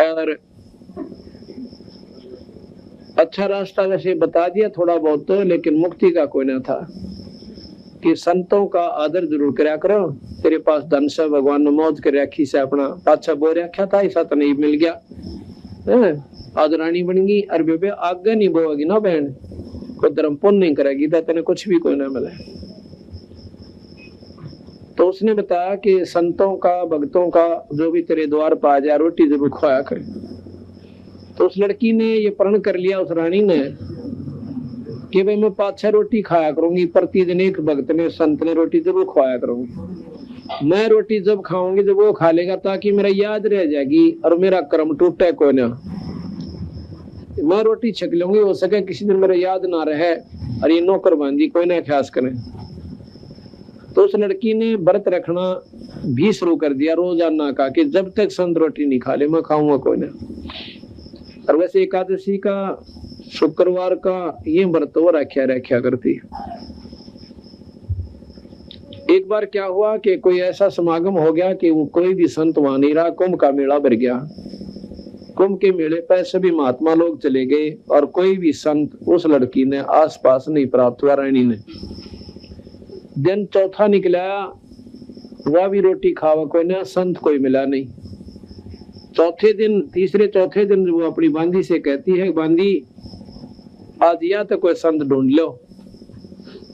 और अच्छा रास्ता वैसे बता दिया थोड़ा बहुत तो, लेकिन मुक्ति का कोई ना था। कि संतों का आदर जरूर कराया करो। तेरे पास धन से भगवान ने मौज कर रखी से अपना पाछा बो रखा था, ऐसा तो नहीं मिल गया। आज रानी बन गई और बेबे आगे नहीं बोएगी ना बहन, कोई धर्म पुण्य नहीं करेगी तो तेने कुछ भी कोई ना मिले। तो उसने बताया कि संतों का भक्तों का जो भी तेरे द्वार पर आ जाए रोटी जरूर खुआया करे। तो उस लड़की ने ये प्रण कर लिया, उस रानी ने, कि भाई मैं 5-6 रोटी खाया करूंगी, प्रतिदिन एक भक्त ने संत ने रोटी जरूर खवाया करूंगी। मैं रोटी जब खाऊंगी जब वो खा लेगा, ताकि मेरा याद रह जाएगी और मेरा कर्म टूटे कोई ना। मैं रोटी छक लूंगी, हो सके किसी दिन मेरा याद ना रहे और ये नौकर बांधी कोई ना ख्यास करे। तो उस लड़की ने व्रत रखना भी शुरू कर दिया रोजाना का, कि जब तक संत रोटी नहीं खा ले मैं खाऊंगा कोई ना। और वैसे एकादशी का शुक्रवार का ये व्रत वो रखा करती। एक बार क्या हुआ कि कोई ऐसा समागम हो गया कि वो कोई भी संत वहां नहीं रहा, कुंभ का मेला भर गया। कुंभ के मेले पर सभी महात्मा लोग चले गए और कोई भी संत उस लड़की ने आसपास नहीं प्राप्त हुआ। रानी ने दिन चौथा निकला, वह भी रोटी खावा कोई ना, संत कोई मिला नहीं। तीसरे चौथे दिन वो अपनी बांदी से कहती है, बांदी आज या तो कोई संत ढूंढ लो,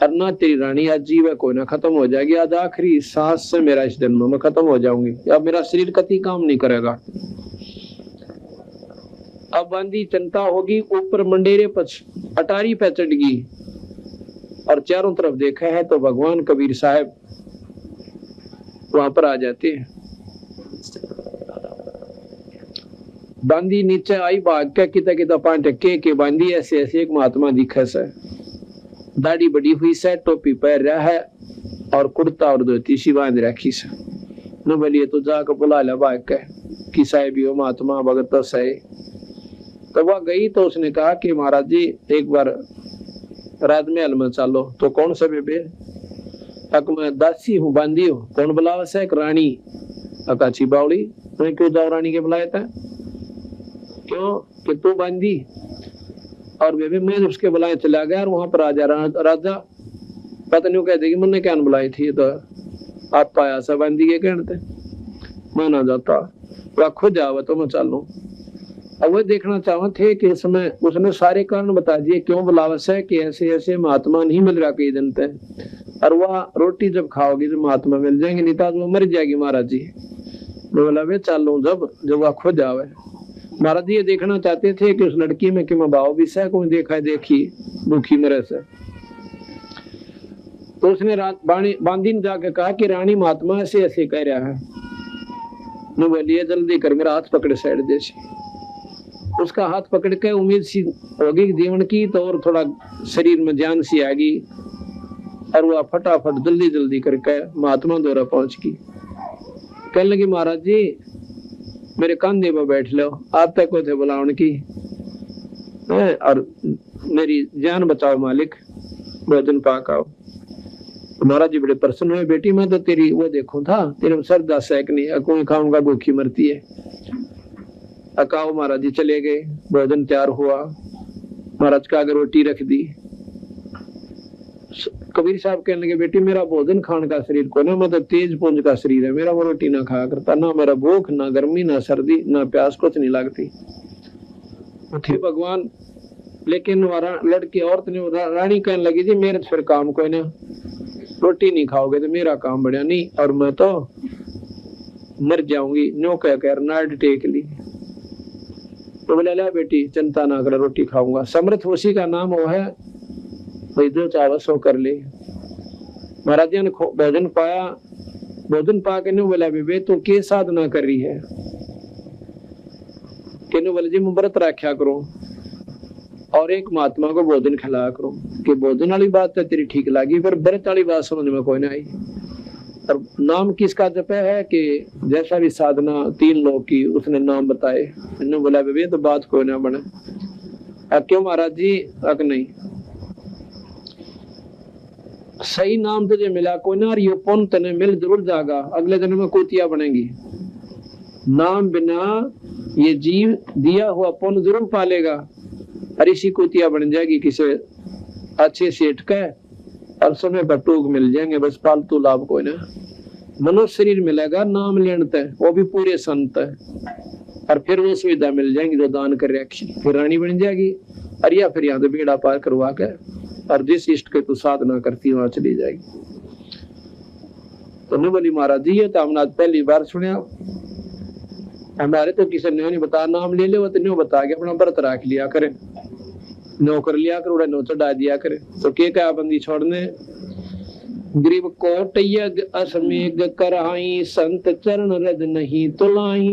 और ना तेरी रानी आज जीव कोई ना, खत्म हो जाएगी। आज आखिरी सांस से मेरा इस जन्म में खत्म हो जाऊंगी, अब मेरा शरीर कति काम नहीं करेगा। अब बांदी चिंता होगी, ऊपर मंडेरे पर अटारी पे चढ़ गई और चारों तरफ देखा है तो भगवान कबीर साहब वहां पर आ जाते हैं। बांदी नीचे आई, भाग के किता किता पांच टक्के के बांदी ऐसे ऐसे एक महात्मा दिखे से, दाढ़ी बड़ी हुई से, टोपी पहन रहा है और कुर्ता और धोती सी बांध रखी से। न बोलिए तो जाकर बुला ले भाग के कि साहब यो महात्मा भगत से। तो वह गई तो उसने कहा कि महाराज जी एक बार राजमहल में चलो। तो कौन सा बेबे? अक मैं दासी हूँ, बांदी हूँ। कौन बुलावा से? एक रानी। अकाची बावड़ी। मैं क्यों जाओ रानी के बुलाया था? क्यों कि तू बांदी? और बेबे मैं उसके बुलाए चला गया और वहां पर राजा पता नहीं कह देगी मैंने क्या बुलाई थी। तो आप पाया सा बांदी के कहते मैं ना जाता, वह खुद जावा तो मैं चालू। अब वो देखना चाहते थे कि इसमें उसने सारे कारण बता दिए क्यों बुलावस है, कि ऐसे ऐसे महात्मा नहीं मिल रहा कई दिन तक, और वह रोटी जब खाओगी तो महात्मा मिल जाएंगे, नहीं तो वो मर जाएगी महाराज जी। बोला वे चालू जब वह खुद आवे। महाराज जी ये देखना चाहते थे कि उस लड़की में कि मैं भाव भी से कोई देखा देखी भूखी मरे से। तो उसने बांदी ने जाके कहा कि रानी महात्मा ऐसे ऐसे कह रहा है। बोलिए जल्दी कर मेरा हाथ पकड़ साइड जैसे। उसका हाथ पकड़ के उम्मीद सी होगी जीवन की, तो और थोड़ा शरीर में जान सी आ गई और वह फटाफट जल्दी जल्दी करके महात्मा द्वारा पहुंच गई। कहने लगी महाराज जी मेरे कंधे पर बैठ लो, आप तक को थे बुलावन की और मेरी जान बचाओ मालिक, भोजन पाक आओ। महाराज जी बड़े प्रसन्न हुए, बेटी मैं तो तेरी वो देखूं था तेरे श्रद्धा सैक नहीं, अकुई खाऊंगा भूखी मरती है। अकाओ महाराज जी चले गए, भोजन तैयार हुआ, महाराज का आगे रोटी रख दी। कबीर साहब कहने लगे बेटी मेरा भोजन खाने का शरीर को ना, मतलब तेज पुंज का शरीर है मेरा, वो रोटी ना खाया करता, ना मेरा भूख ना गर्मी ना सर्दी ना प्यास कुछ नहीं लगती थे भगवान। लेकिन लड़की औरत ने रानी कहने लगी जी मेरे फिर काम कोई ना, रोटी नहीं खाओगे तो मेरा काम बढ़िया नहीं और मैं तो मर जाऊंगी। नो कह कर नाड़ टेक ली। तो बोले ला बेटी चिंता ना कर रोटी खाऊंगा। समर्थ उसी का नाम वो है, भाई जो चाहे सो कर ले। महाराज जी ने भोजन पाया, भोजन पा के बोला बेबे तो के साधना कर रही है? कि बोले जी मैं व्रत रखा करूं और एक महात्मा को भोजन खिलाया करूं। कि भोजन वाली बात तो तेरी ठीक लगी, फिर व्रत वाली बात समझ में कोई ना आई। और नाम किसका जपे है कि जैसा भी साधना 3 लोग की उसने नाम बताए। इन्होंने बोला बेबे तो बात कोई ना बने। क्यों महाराज जी? अक नहीं, सही नाम तुझे मिला कोई ना, और ये पुण्य तने मिल जरूर जाएगा, अगले जन्म में कुतिया बनेगी। नाम बिना ये जीव दिया हुआ पुण्य जरूर पालेगा और इसी कुतिया बन जाएगी किसी अच्छे सेठ का, और समय पर टूक मिल जाएंगे, बस फालतू लाभ कोई ना। मनुष्य शरीर मिलेगा नाम लेने तक, वो भी पूरे संत है, और फिर वो सुविधा मिल जाएंगी जो दान कर रखी, फिर रानी बन जाएगी, और या फिर यहाँ से बेड़ा पार करवा के और जिस इष्ट के तू साधना करती वहां चली जाएगी। तो नहीं बोली महाराज जी ये तो हमने आज पहली बार सुना, हमारे तो किसी ने नहीं बताया, नाम ले ले वो तो नहीं बता के अपना व्रत रख लिया करें। नौकर लिया कर उड़ा नो चढ़ा दिया करे। तो के क्या बंदी छोड़ने गरीब कोट यज्ञ असमेघ कराई संत चरण रज नहीं तुलाई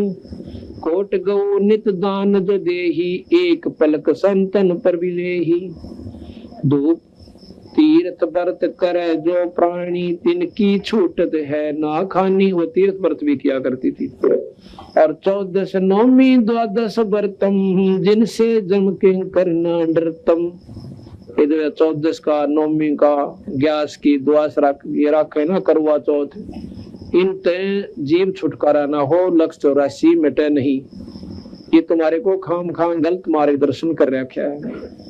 कोट गौ नित दान जो देही एक पलक संतन पर विलेही धूप तीर्थ व्रत करे जो प्राणी तिनकी छूटत है ना खानी। वो तीर्थ व्रत भी किया करती थी। और 14 नौमी 12 व्रतम जिनसे जम के करना डरतम। 14 का नौमी का ग्यास की द्वास ये रखे ना करवा चौथ। इन तय जीव छुटकारा ना हो लक्ष्य 84 मिटे नहीं। ये तुम्हारे को खाम खाम गलत मार्गदर्शन कर रखा है।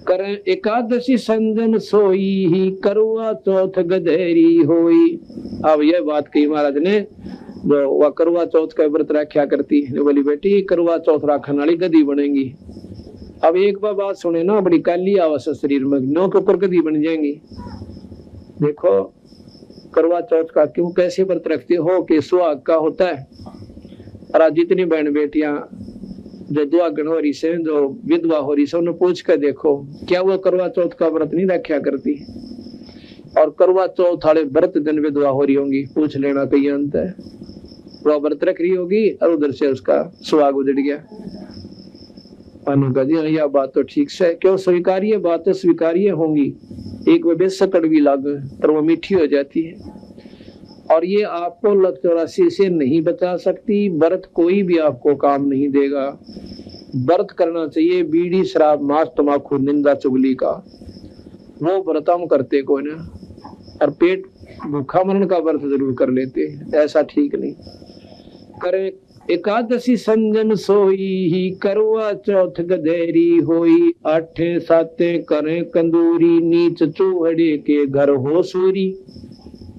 करें एकादशी संजन सोई ही करवा चौथ गधेरी होई। अब यह बात कही महाराज ने जो वह करवा चौथ का व्रत रखा करती है बोली बेटी करवा चौथ रखने वाली गधी बनेगी। अब एक बार बात सुने ना बड़ी काली आवास शरीर में नौ के ऊपर गधी बन जाएंगी। देखो करवा चौथ का क्यों कैसे व्रत रखते हो कि सुहाग का होता है। और जितनी बहन बेटियां जो दुआगन हो रही से जो विधवा हो रही से उन्हें पूछ कर देखो क्या वो करवा चौथ का व्रत नहीं रखा करती। और करवा चौथ वाले व्रत दिन विधवा हो रही होंगी पूछ लेना कहीं अंत है। वो व्रत रख रही होगी और उधर से उसका सुहाग उजड़ गया। यह बात तो ठीक से क्यों स्वीकार्य बातें स्वीकार्य होंगी। एक वे बेशक कड़वी लागे पर वो मीठी हो जाती है। और ये आपको लक्ष्य 84 से नहीं बचा सकती। व्रत कोई भी आपको काम नहीं देगा। व्रत करना चाहिए बीड़ी शराब मांस तमाकू निंदा चुगली का। वो व्रत हम करते को ना और पेट भूखा मरण का व्रत जरूर कर लेते। ऐसा ठीक नहीं करे। एकादशी संजन सोई ही करवा चौथ गधेरी होई 8 7 करें कंदूरी नीच चूहड़े के घर हो सूरी।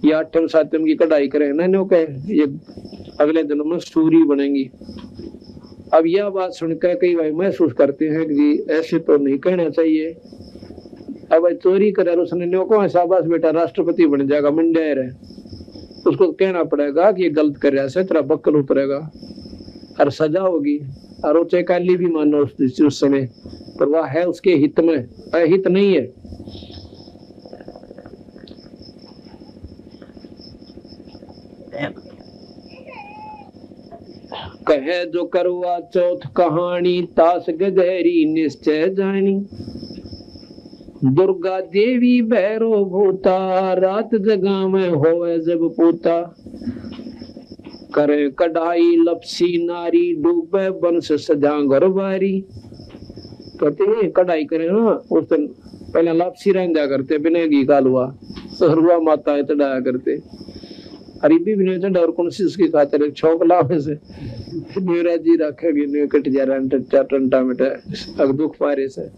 ये 8 7 की कढ़ाई करें ना नो कहे ये अगले दिनों में सूरी बनेंगी। अब यह बात सुनकर कई भाई महसूस करते हैं कि जी ऐसे तो नहीं कहना चाहिए। अब चोरी करे उसने नो को शाबाश बेटा राष्ट्रपति बन जाएगा मंडेर है। उसको कहना पड़ेगा कि ये गलत कर रहा है तेरा बक्कल उतरेगा और सजा होगी। और वो चेकाली भी मानो उस समय पर वह है उसके हित में अहित नहीं है। कहे जो करवा चौथ कहानी तास गधेरी निश्चय जानी। दुर्गा देवी भैरो भूता रात जगह में होवे जब पूता। करे कढ़ाई लपसी नारी डूबे वंश सजा घरबारी। कहते हैं कढ़ाई करे ना उस दिन पहले लपसी रहने करते बिना घी का हलवा सहरुआ माता चढ़ाया करते। अरीबी भी नहीं चढ़ा और कौन सी उसकी खातिर छौक लावे से न्यूराज जी रखेगी न्यू कट जा रहा टंटा मिटा अब दुख पारे से।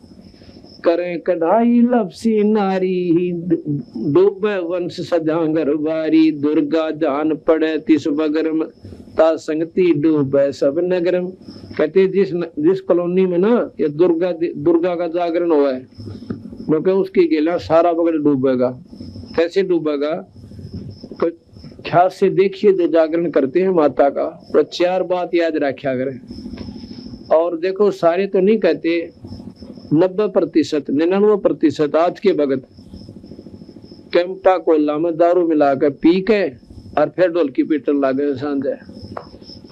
करें कढ़ाई लपसी नारी डूबे वंश सजांगर बारी। दुर्गा जान पड़े तिस बगरम ता संगति डूबे सब नगरम। कहते जिस कॉलोनी में ना ये दुर्गा का जागरण हुआ है क्योंकि उसकी गेला सारा बगल डूबेगा। कैसे डूबेगा तो ख्याल से देखिए जो जागरण करते हैं माता का तो 4 बात याद रखा करें। और देखो सारे तो नहीं कहते 90% 99% आज के भगत कैंपा कोला में दारू मिलाकर पी के और फिर ढोलकी पीटन लागे सांझे।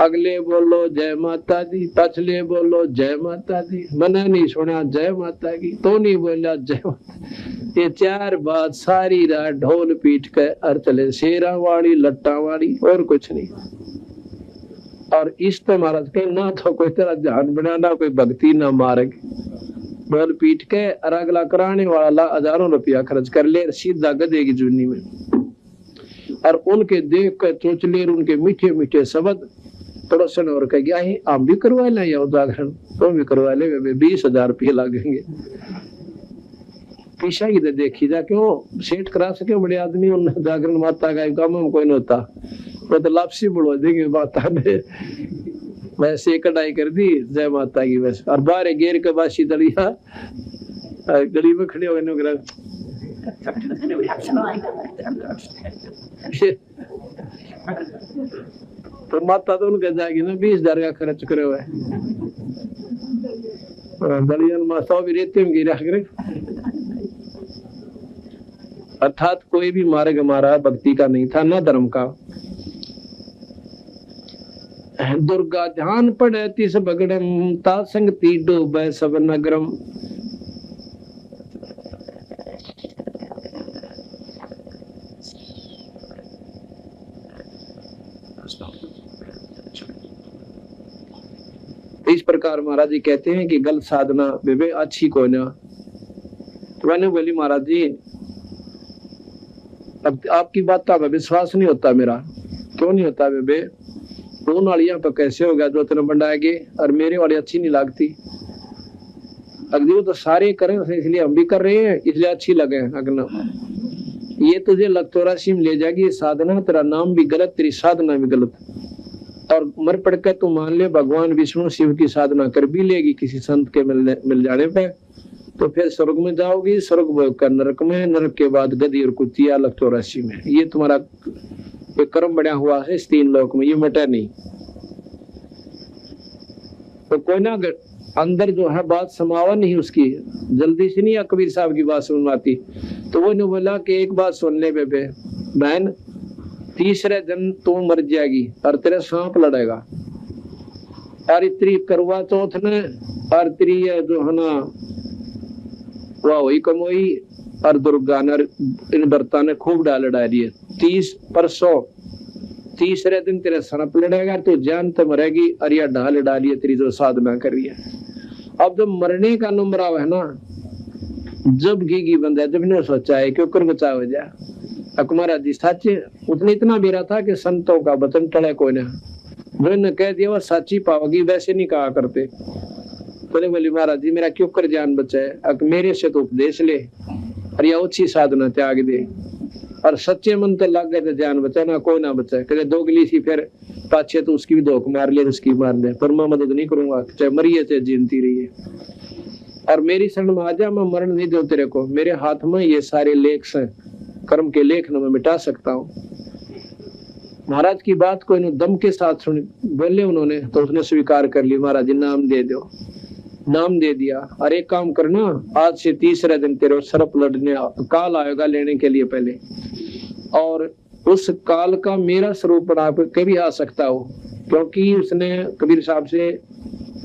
अगले बोलो जय माता दी पछले बोलो जय माता दी। मैंने नहीं सुना जय माता की तो नहीं बोला जय माता। ये 4 बात सारी रात ढोल पीट के और चले शेरा वाली लट्टा वाली और कुछ नहीं। और इस तो महाराज के ना तो कोई तरह ध्यान बनाना कोई भक्ति ना मार्ग ढोल पीट के और अगला कराने वाला हजारों रुपया खर्च कर ले सीधा गधे की जूनी में। और उनके देख कर चोचले उनके मीठे मीठे शब्द पड़ोसन और कह गया है आप भी करवा लें या जागरण तो भी करवा ले 20,000 रुपये लगेंगे। पीछा ही देखी जा क्यों सेठ करा सके बड़े आदमी उन जागरण माता का काम में कोई नहीं होता। वो तो लापसी बढ़वा देंगे माता ने वैसे कढ़ाई कर दी जय माता की वैसे। और बाहर गेर के बासी दलिया गली में खड़े हो तो माता तो उनके जाएगी ना 20,000 का खर्च करे हुए। दलियन माता भी रेते में गिरा करे। अर्थात कोई भी मार्ग हमारा भक्ति का नहीं था, न धर्म का। दुर्गा ध्यान पड़े तिस बगड़म, ता संगति डूबे सब नगरम। इस प्रकार महाराज जी कहते हैं कि गलत साधना बेबे अच्छी कोई ना। तो मैंने बोली महाराज जी अब आपकी बात का विश्वास नहीं होता मेरा। क्यों नहीं होता बेबे? दो नालियां पर कैसे हो गया, दो तीन बंडाएंगे और मेरे वाली अच्छी नहीं लगती। अगली तो सारे करें इसलिए हम भी कर रहे हैं, इसलिए अच्छी लगे। अगला ये तुझे लखतौरासी में ले जाएगी ये साधना, तेरा नाम भी गलत, तेरी साधना भी गलत। और मर पड़ कर तू मान ले भगवान विष्णु शिव की साधना कर भी लेगी किसी संत के मिल जाने पे, तो फिर स्वर्ग में जाओगी, स्वर्ग भोग कर नरक में, नरक के बाद गदी और कुतिया लखतौरासी में। ये तुम्हारा कर्म बढ़िया हुआ है इस तीन लोक में, ये मटा नहीं। तो कोई ना अंदर जो है बात समावा नहीं उसकी, जल्दी से नहीं कबीर साहब की बात सुनवाती। तो वो ने बोला कि एक बात सुन ले बेबे बहन, तीसरे दिन तू मर जाएगी और तेरे सांप लड़ेगा। और इतनी करवा चौथ ने और तेरी जो है ना वह वही कमोई और दुर्गा ने इन बर्ता ने खूब डाल डाली है। 30 परसों तीसरे दिन तेरे सनप लड़ेगा, तो जान तो मरेगी और यह ढाल डाली है तेरी जो साधना कर रही है। अब जब मरने का नंबर आवे है ना, जब घी बंदा जब ने सोचा है कि ऊपर बचा हो जाए। अकुमारा जी सच्चे उतने इतना बेरा था कि संतों का वचन टले कोई ने, जो इन्हें कह दिया वह सच्ची पाओगी, वैसे नहीं कहा करते। बोले बोली महाराज जी मेरा क्यों कर जान बचाए, मेरे से तो उपदेश ले और यह अच्छी साधना त्याग दे। और सच्चे मन तो लग गए तो जान बचाए ना कोई ना बचाए। कहे दोगली सी फिर पाछे तो उसकी भी धोख मार ले, उसकी मार ले, पर मैं मदद नहीं करूंगा, चाहे मरिए चाहे जीनती रहिए। और मेरी शरण में आ जा, मैं मरण नहीं दूं तेरे को। मेरे हाथ में ये सारे लेख से कर्म के लेख न मैं मिटा सकता हूँ। महाराज की बात को इन्होंने दम के साथ सुनी बोले उन्होंने, तो उसने स्वीकार कर लिया। महाराज जी नाम दे दो, नाम दे दिया। और एक काम करना, आज से तीसरे दिन तेरे सर्प लड़ने काल आएगा लेने के लिए पहले, और उस काल का मेरा स्वरूप बना कभी आ सकता हो, क्योंकि उसने कबीर साहब से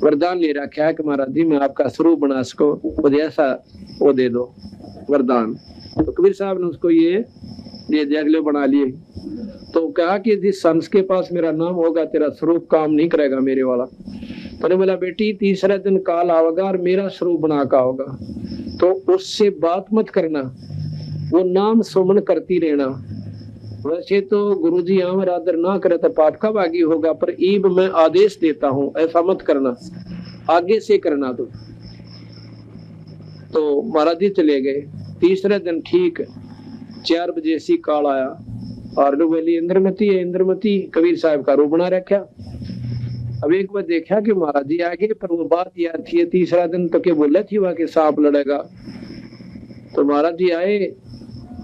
वरदान ले रखा है कि महाराज जी मैं आपका स्वरूप बना सको, जैसा वो दे दो वरदान। तो कबीर साहब ने उसको ये अगले बना लिए। तो कहा कि जिस संस के पास मेरा नाम होगा तेरा स्वरूप काम नहीं करेगा मेरे वाला। तो बोला बेटी तीसरे दिन काल आवेगा और मेरा स्वरूप बना का होगा, तो उससे बात मत करना, वो नाम सुमन करती रहना। वैसे तो गुरुजी हमारे आदर ना करे तो पाप का भागी होगा, पर ईब मैं आदेश देता हूँ ऐसा मत करना, आगे से करना। तो महाराज जी चले गए। तीसरे दिन ठीक 4 बजे सी काल आया और बोली इंद्रमती है, इंद्रमती कबीर साहब का रूप बना रखा। अब एक बार देखा कि महाराज जी आगे, पर वो बात याद थी तीसरा दिन तो क्या बोले थी वहां के सांप लड़ेगा। तो महाराज जी आए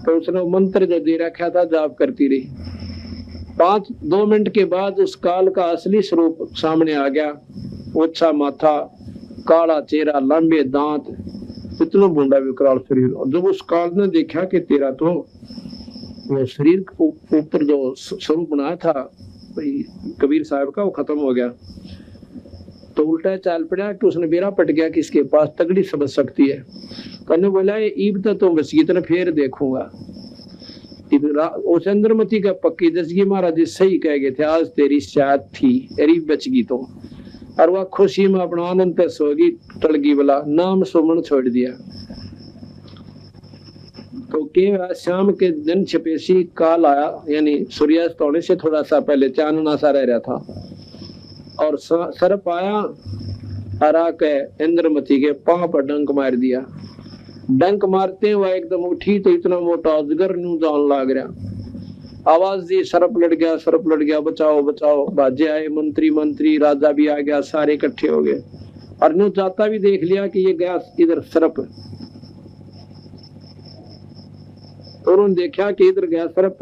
तो उसने मंत्र जो दे रखा था जाप करती रही। 2 मिनट के बाद उस काल का असली स्वरूप सामने आ गया। ओछा माथा, काला चेहरा, लंबे दांत, इतना बूंदा विकराल शरीर। और जब उस काल ने देखा कि तेरा तो वो शरीर ऊपर जो स्वरूप बनाया था कबीर साहब का वो खत्म हो गया, तो उल्टा चाल पड़ा कि उसने बेरा पट गया कि इसके पास तगड़ी समझ सकती है। कहने बोला ये ईब तो बस गई, तेने फिर देखूंगा। चंद्रमती का पक्की दसगी महाराज जी सही कह गए थे, आज तेरी शायद थी एरी बच गई तो। और वह खुशी में अपना आनंद सोगी टलगी वाला नाम सुमन छोड़ दिया। तो के शाम के दिन छपेसी काल आया, यानी सूर्यास्त होने से थोड़ा सा पहले चांदना सा रह रहा था। और सर्प आया हरा के इंद्रमती के पांव पर डंक मार दिया। डंक मारते वह एकदम उठी तो इतना मोटा अजगर न्यू जान लाग रहा। आवाज दी सर्प लड़ गया, सर्प लड़ गया, बचाओ बचाओ। बाजे आए मंत्री राजा भी आ गया, सारे इकट्ठे हो गए। और न्यू जाता भी देख लिया कि ये गया इधर सर्प। तो उन्होंने देखा कि इधर गया सर्प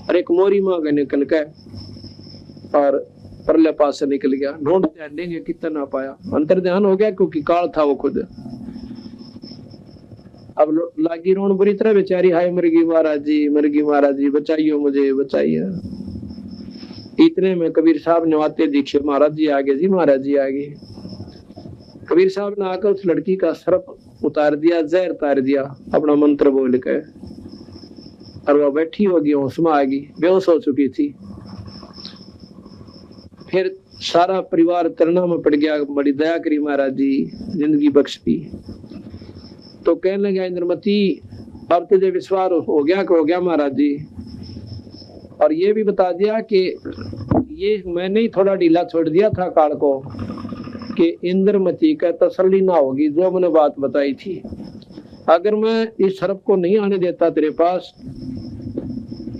और एक मोरी मांग निकल के और परले पास से निकल गया। ढूंढते ढूंढेंगे कितना ना पाया, अंतर ध्यान हो गया क्योंकि काल था वो खुद। अब लागी रोन बुरी तरह बेचारी, हाय मरगी महाराज जी, मरगी महाराज जी, बचाइयो मुझे, बचाइए। इतने में कबीर साहब ने आते दिखे, महाराज जी आगे जी, महाराज जी आगे। कबीर साहब ने आकर उस लड़की का सर्प उतार दिया, जहर उतार दिया अपना मंत्र बोल के, और वह बैठी होगी, होश में आ गई, बेहोश हो चुकी थी। फिर सारा परिवार तरना में पड़ गया, बड़ी दया करी महाराज जी, जिंदगी बख्श दी। तो कहने लगा इंद्रमती, अब तुझे विश्वास हो गया कि हो गया महाराज जी, और ये भी बता दिया कि ये मैंने ही थोड़ा ढीला छोड़ दिया था काल को कि इंद्रमती का तसल्ली ना होगी जो मैंने बात बताई थी। अगर मैं इस सर्प को नहीं आने देता तेरे पास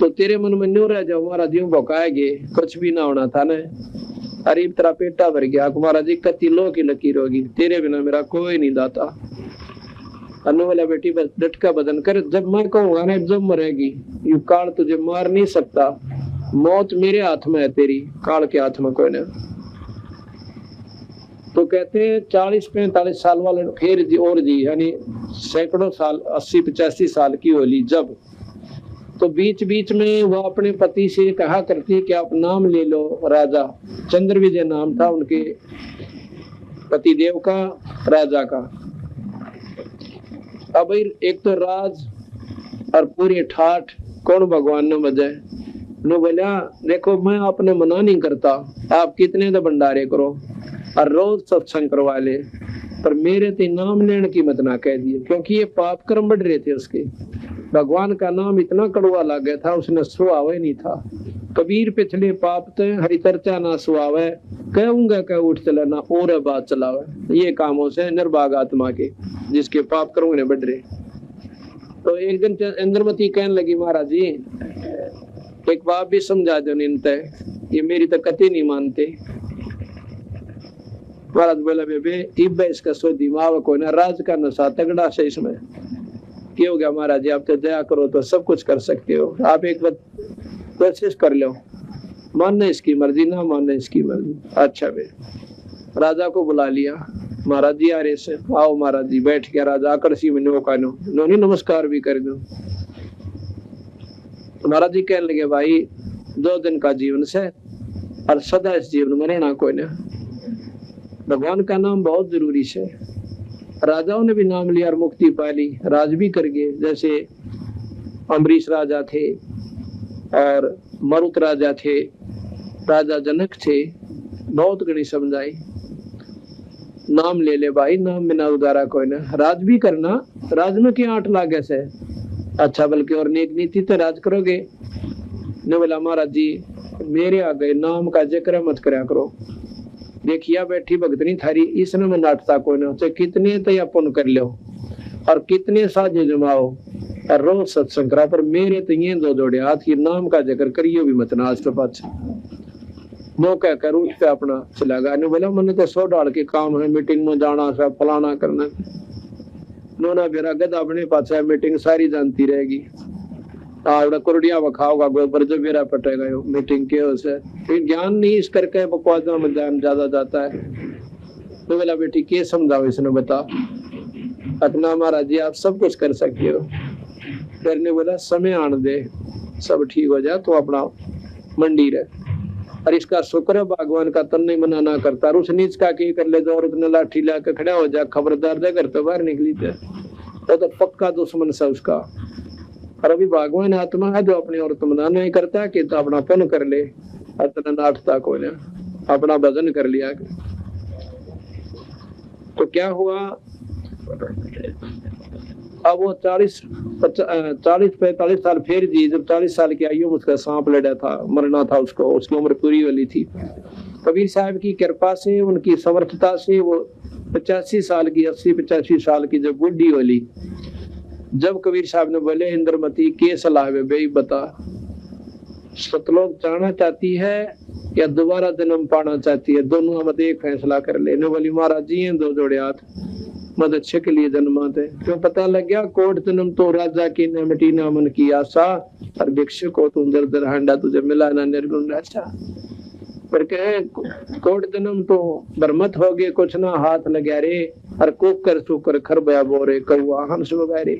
तो तेरे मन में न्यू रह जाओ महाराज जी, भौकाएंगे, कुछ भी ना होना था न। अरे तेरा पेटा भर गया महाराज जी, कति लो की लकीर होगी, तेरे बिना मेरा कोई नहीं दाता। अनु वाला बेटी बस डटका बदन कर, जब मैं कहूँगा ना जब मरेगी, यू काल तुझे मार नहीं सकता, मौत मेरे हाथ में है, तेरी काल के हाथ में कोई नहीं। तो कहते हैं 40-45 साल वाले फिर जी और जी, यानी सैकड़ों साल, 80-85 साल की होली जब, तो बीच बीच में वो अपने पति से कहा करती कि आप नाम ले लो राजा। चंद्र विजय नाम था उनके पतिदेव का, राजा का। अब एक तो राज और पूरी ठाठ कौन भगवान ने बजाए। नो बोला देखो मैं आपने मना नहीं करता, आप कितने तो भंडारे करो और रोज सत्संग करवा ले, पर मेरे ते नाम लेने की मत ना कह दिए, क्योंकि ये पाप कर्म बढ़ रहे थे उसके। भगवान का नाम इतना कड़वा लग गया था, उसने सुहाव ही नहीं था। कबीर पिछले पाप ते हरि चर्चा ना सुहावे, कहूंगा कह उठ चलना और बात चलावे। ये कामों से निर्भाग आत्मा के जिसके पाप कर्म ने बढ़ रहे। तो एक दिन इंद्रमती कहने लगी महाराज जी एक बात भी समझा दो निंत, ये मेरी तो कति नहीं मानते। महाराज बोला बेबे इब इसका सो दिमाग को ना, राज का नशा तगड़ा से इसमें। क्या हो गया महाराज जी, आप तो दया करो तो सब कुछ कर सकते हो, आप एक बार कोशिश कर लो, मानना इसकी मर्जी ना मानना इसकी मर्जी। अच्छा बे, राजा को बुला लिया, महाराज जी आ रहे से, आओ महाराज जी। बैठ गया राजा, आकर्षी में नोनी नमस्कार भी कर दो। महाराज जी कहने लगे भाई 2 दिन का जीवन से और सदा इस जीवन में रहना कोई ना, भगवान का नाम बहुत जरूरी है। राजाओं ने भी नाम लिया और मुक्ति पा ली, राज भी कर गए। जैसे अम्बरीश राजा थे और मरुत राजा थे, राजा जनक थे, बहुत गणी समझाई। नाम ले ले भाई, नाम बिना उदारा कोई ना, राज भी करना, राज में क्या 8 लाख ऐसे अच्छा, बल्कि और नेक नीति तो राज करोगे। ने बोला महाराज जी मेरे आ गए, नाम का जिक्र मत करा करो। देखिया बैठी भगतनी थारी, इसने में नाटता कोई ना, चाहे कितने तो अपन कर लो और कितने साझे जमाओ और रोज सत्संग करा, पर मेरे तो ये 2 जोड़े हाथ की नाम का जिक्र करियो भी मत ना आज तो पाछे। मौका कर उठ पे अपना चला गया। ने बोला मैंने तो 100 डाल के काम है, मीटिंग में जाना सब फलाना करना। नोना बेरा गदा अपने पास मीटिंग सारी जानती रहेगी, आवड़ा कुरडिया बखाओगा गोबर जो मेरा पटेगा यो मीटिंग के उसे ज्ञान नहीं इस करके बकवासा में ध्यान ज्यादा जाता है। तो बोला बेटी के समझाओ इसने बता। अपना महाराज जी आप सब कुछ कर सकते हो। फिर ने बोला समय आने दे, सब ठीक हो जाए तो अपना मंडी रहे। और इसका शुक्र है भगवान का तन नहीं मना ना करता, उस नीच का की कर ले जो औरत ने लाठी ला के खड़ा हो जाए, खबरदार दे घर तो बाहर निकली थे, तो पक्का दुश्मन से उसका। और अभी भगवान आत्मा है जो अपनी औरत मना नहीं करता कि तो अपना पन कर ले, अपना नाटता को ले, अपना भजन कर लिया। तो क्या हुआ, अब वो 40-45 साल फिर जी, जब 40 साल की आयु में उसका सांप लड़ा था, मरना था उसको, उसकी उम्र पूरी वाली थी। कबीर साहब की कृपा से, उनकी समर्थता से वो 85 साल की, 80-85 साल की जब बुढ़ी वाली, जब कबीर साहब ने बोले इंद्रमती के सलाह है भाई बता, सतलोक जाना चाहती है या दोबारा जन्म पाना चाहती है, दोनों मत एक फैसला कर ले। ने बोली महाराज जी हैं 2 जोड़े हाथ, मत अच्छे के लिए जन्माते। क्यों पता लग गया कोट जन्म तो राजा की न मिटी ना मन की आशा, और भिक्षु को तुम दर दर हांडा तुझे मिला ना निर्गुण राजा। पर कहे कोट जन्म तो बरमत हो गए कुछ ना हाथ लगा रे और कुकर सुकर खरबया बोरे कौआ हंस वगैरे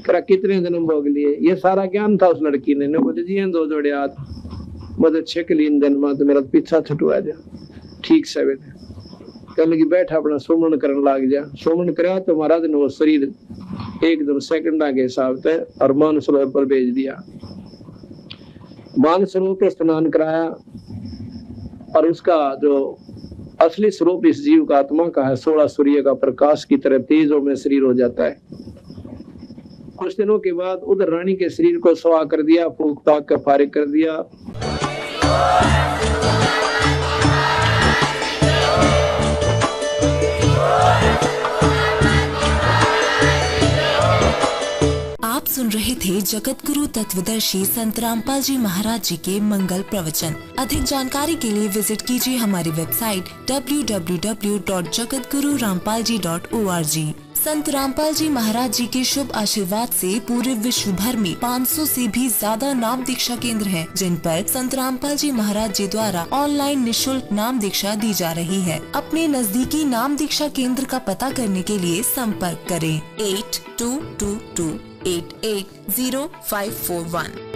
करा कितने जन्म भोग लिए। ये सारा ज्ञान था उस लड़की ने बोले जी दो जोड़े हाथ मदद छकलीन जन्मा तो मेरा पीछा छुटवा जा ठीक से बेटे कह लगी बैठा अपना सुमन करने लग जा। सुमन करा तो महाराज ने वो शरीर एकदम सेकंडा के हिसाब से और मानसरोवर पर भेज दिया। मानसरोवर पे स्नान कराया और उसका जो असली स्वरूप इस जीव का आत्मा का है 16 सूर्य का प्रकाश की तरह तेजों में शरीर हो जाता है। कुछ दिनों के बाद उधर रानी के शरीर को सुहा कर दिया, फूक ताक कर फारिग कर दिया। आप सुन रहे थे जगत गुरु तत्वदर्शी संत रामपाल जी महाराज जी के मंगल प्रवचन। अधिक जानकारी के लिए विजिट कीजिए हमारी वेबसाइट www.jagatgururampalji.org। संत रामपाल जी महाराज जी के शुभ आशीर्वाद से पूरे विश्व भर में 500 से भी ज्यादा नाम दीक्षा केंद्र हैं, जिन पर संत रामपाल जी महाराज जी द्वारा ऑनलाइन निशुल्क नाम दीक्षा दी जा रही है। अपने नजदीकी नाम दीक्षा केंद्र का पता करने के लिए संपर्क करें 8222880541।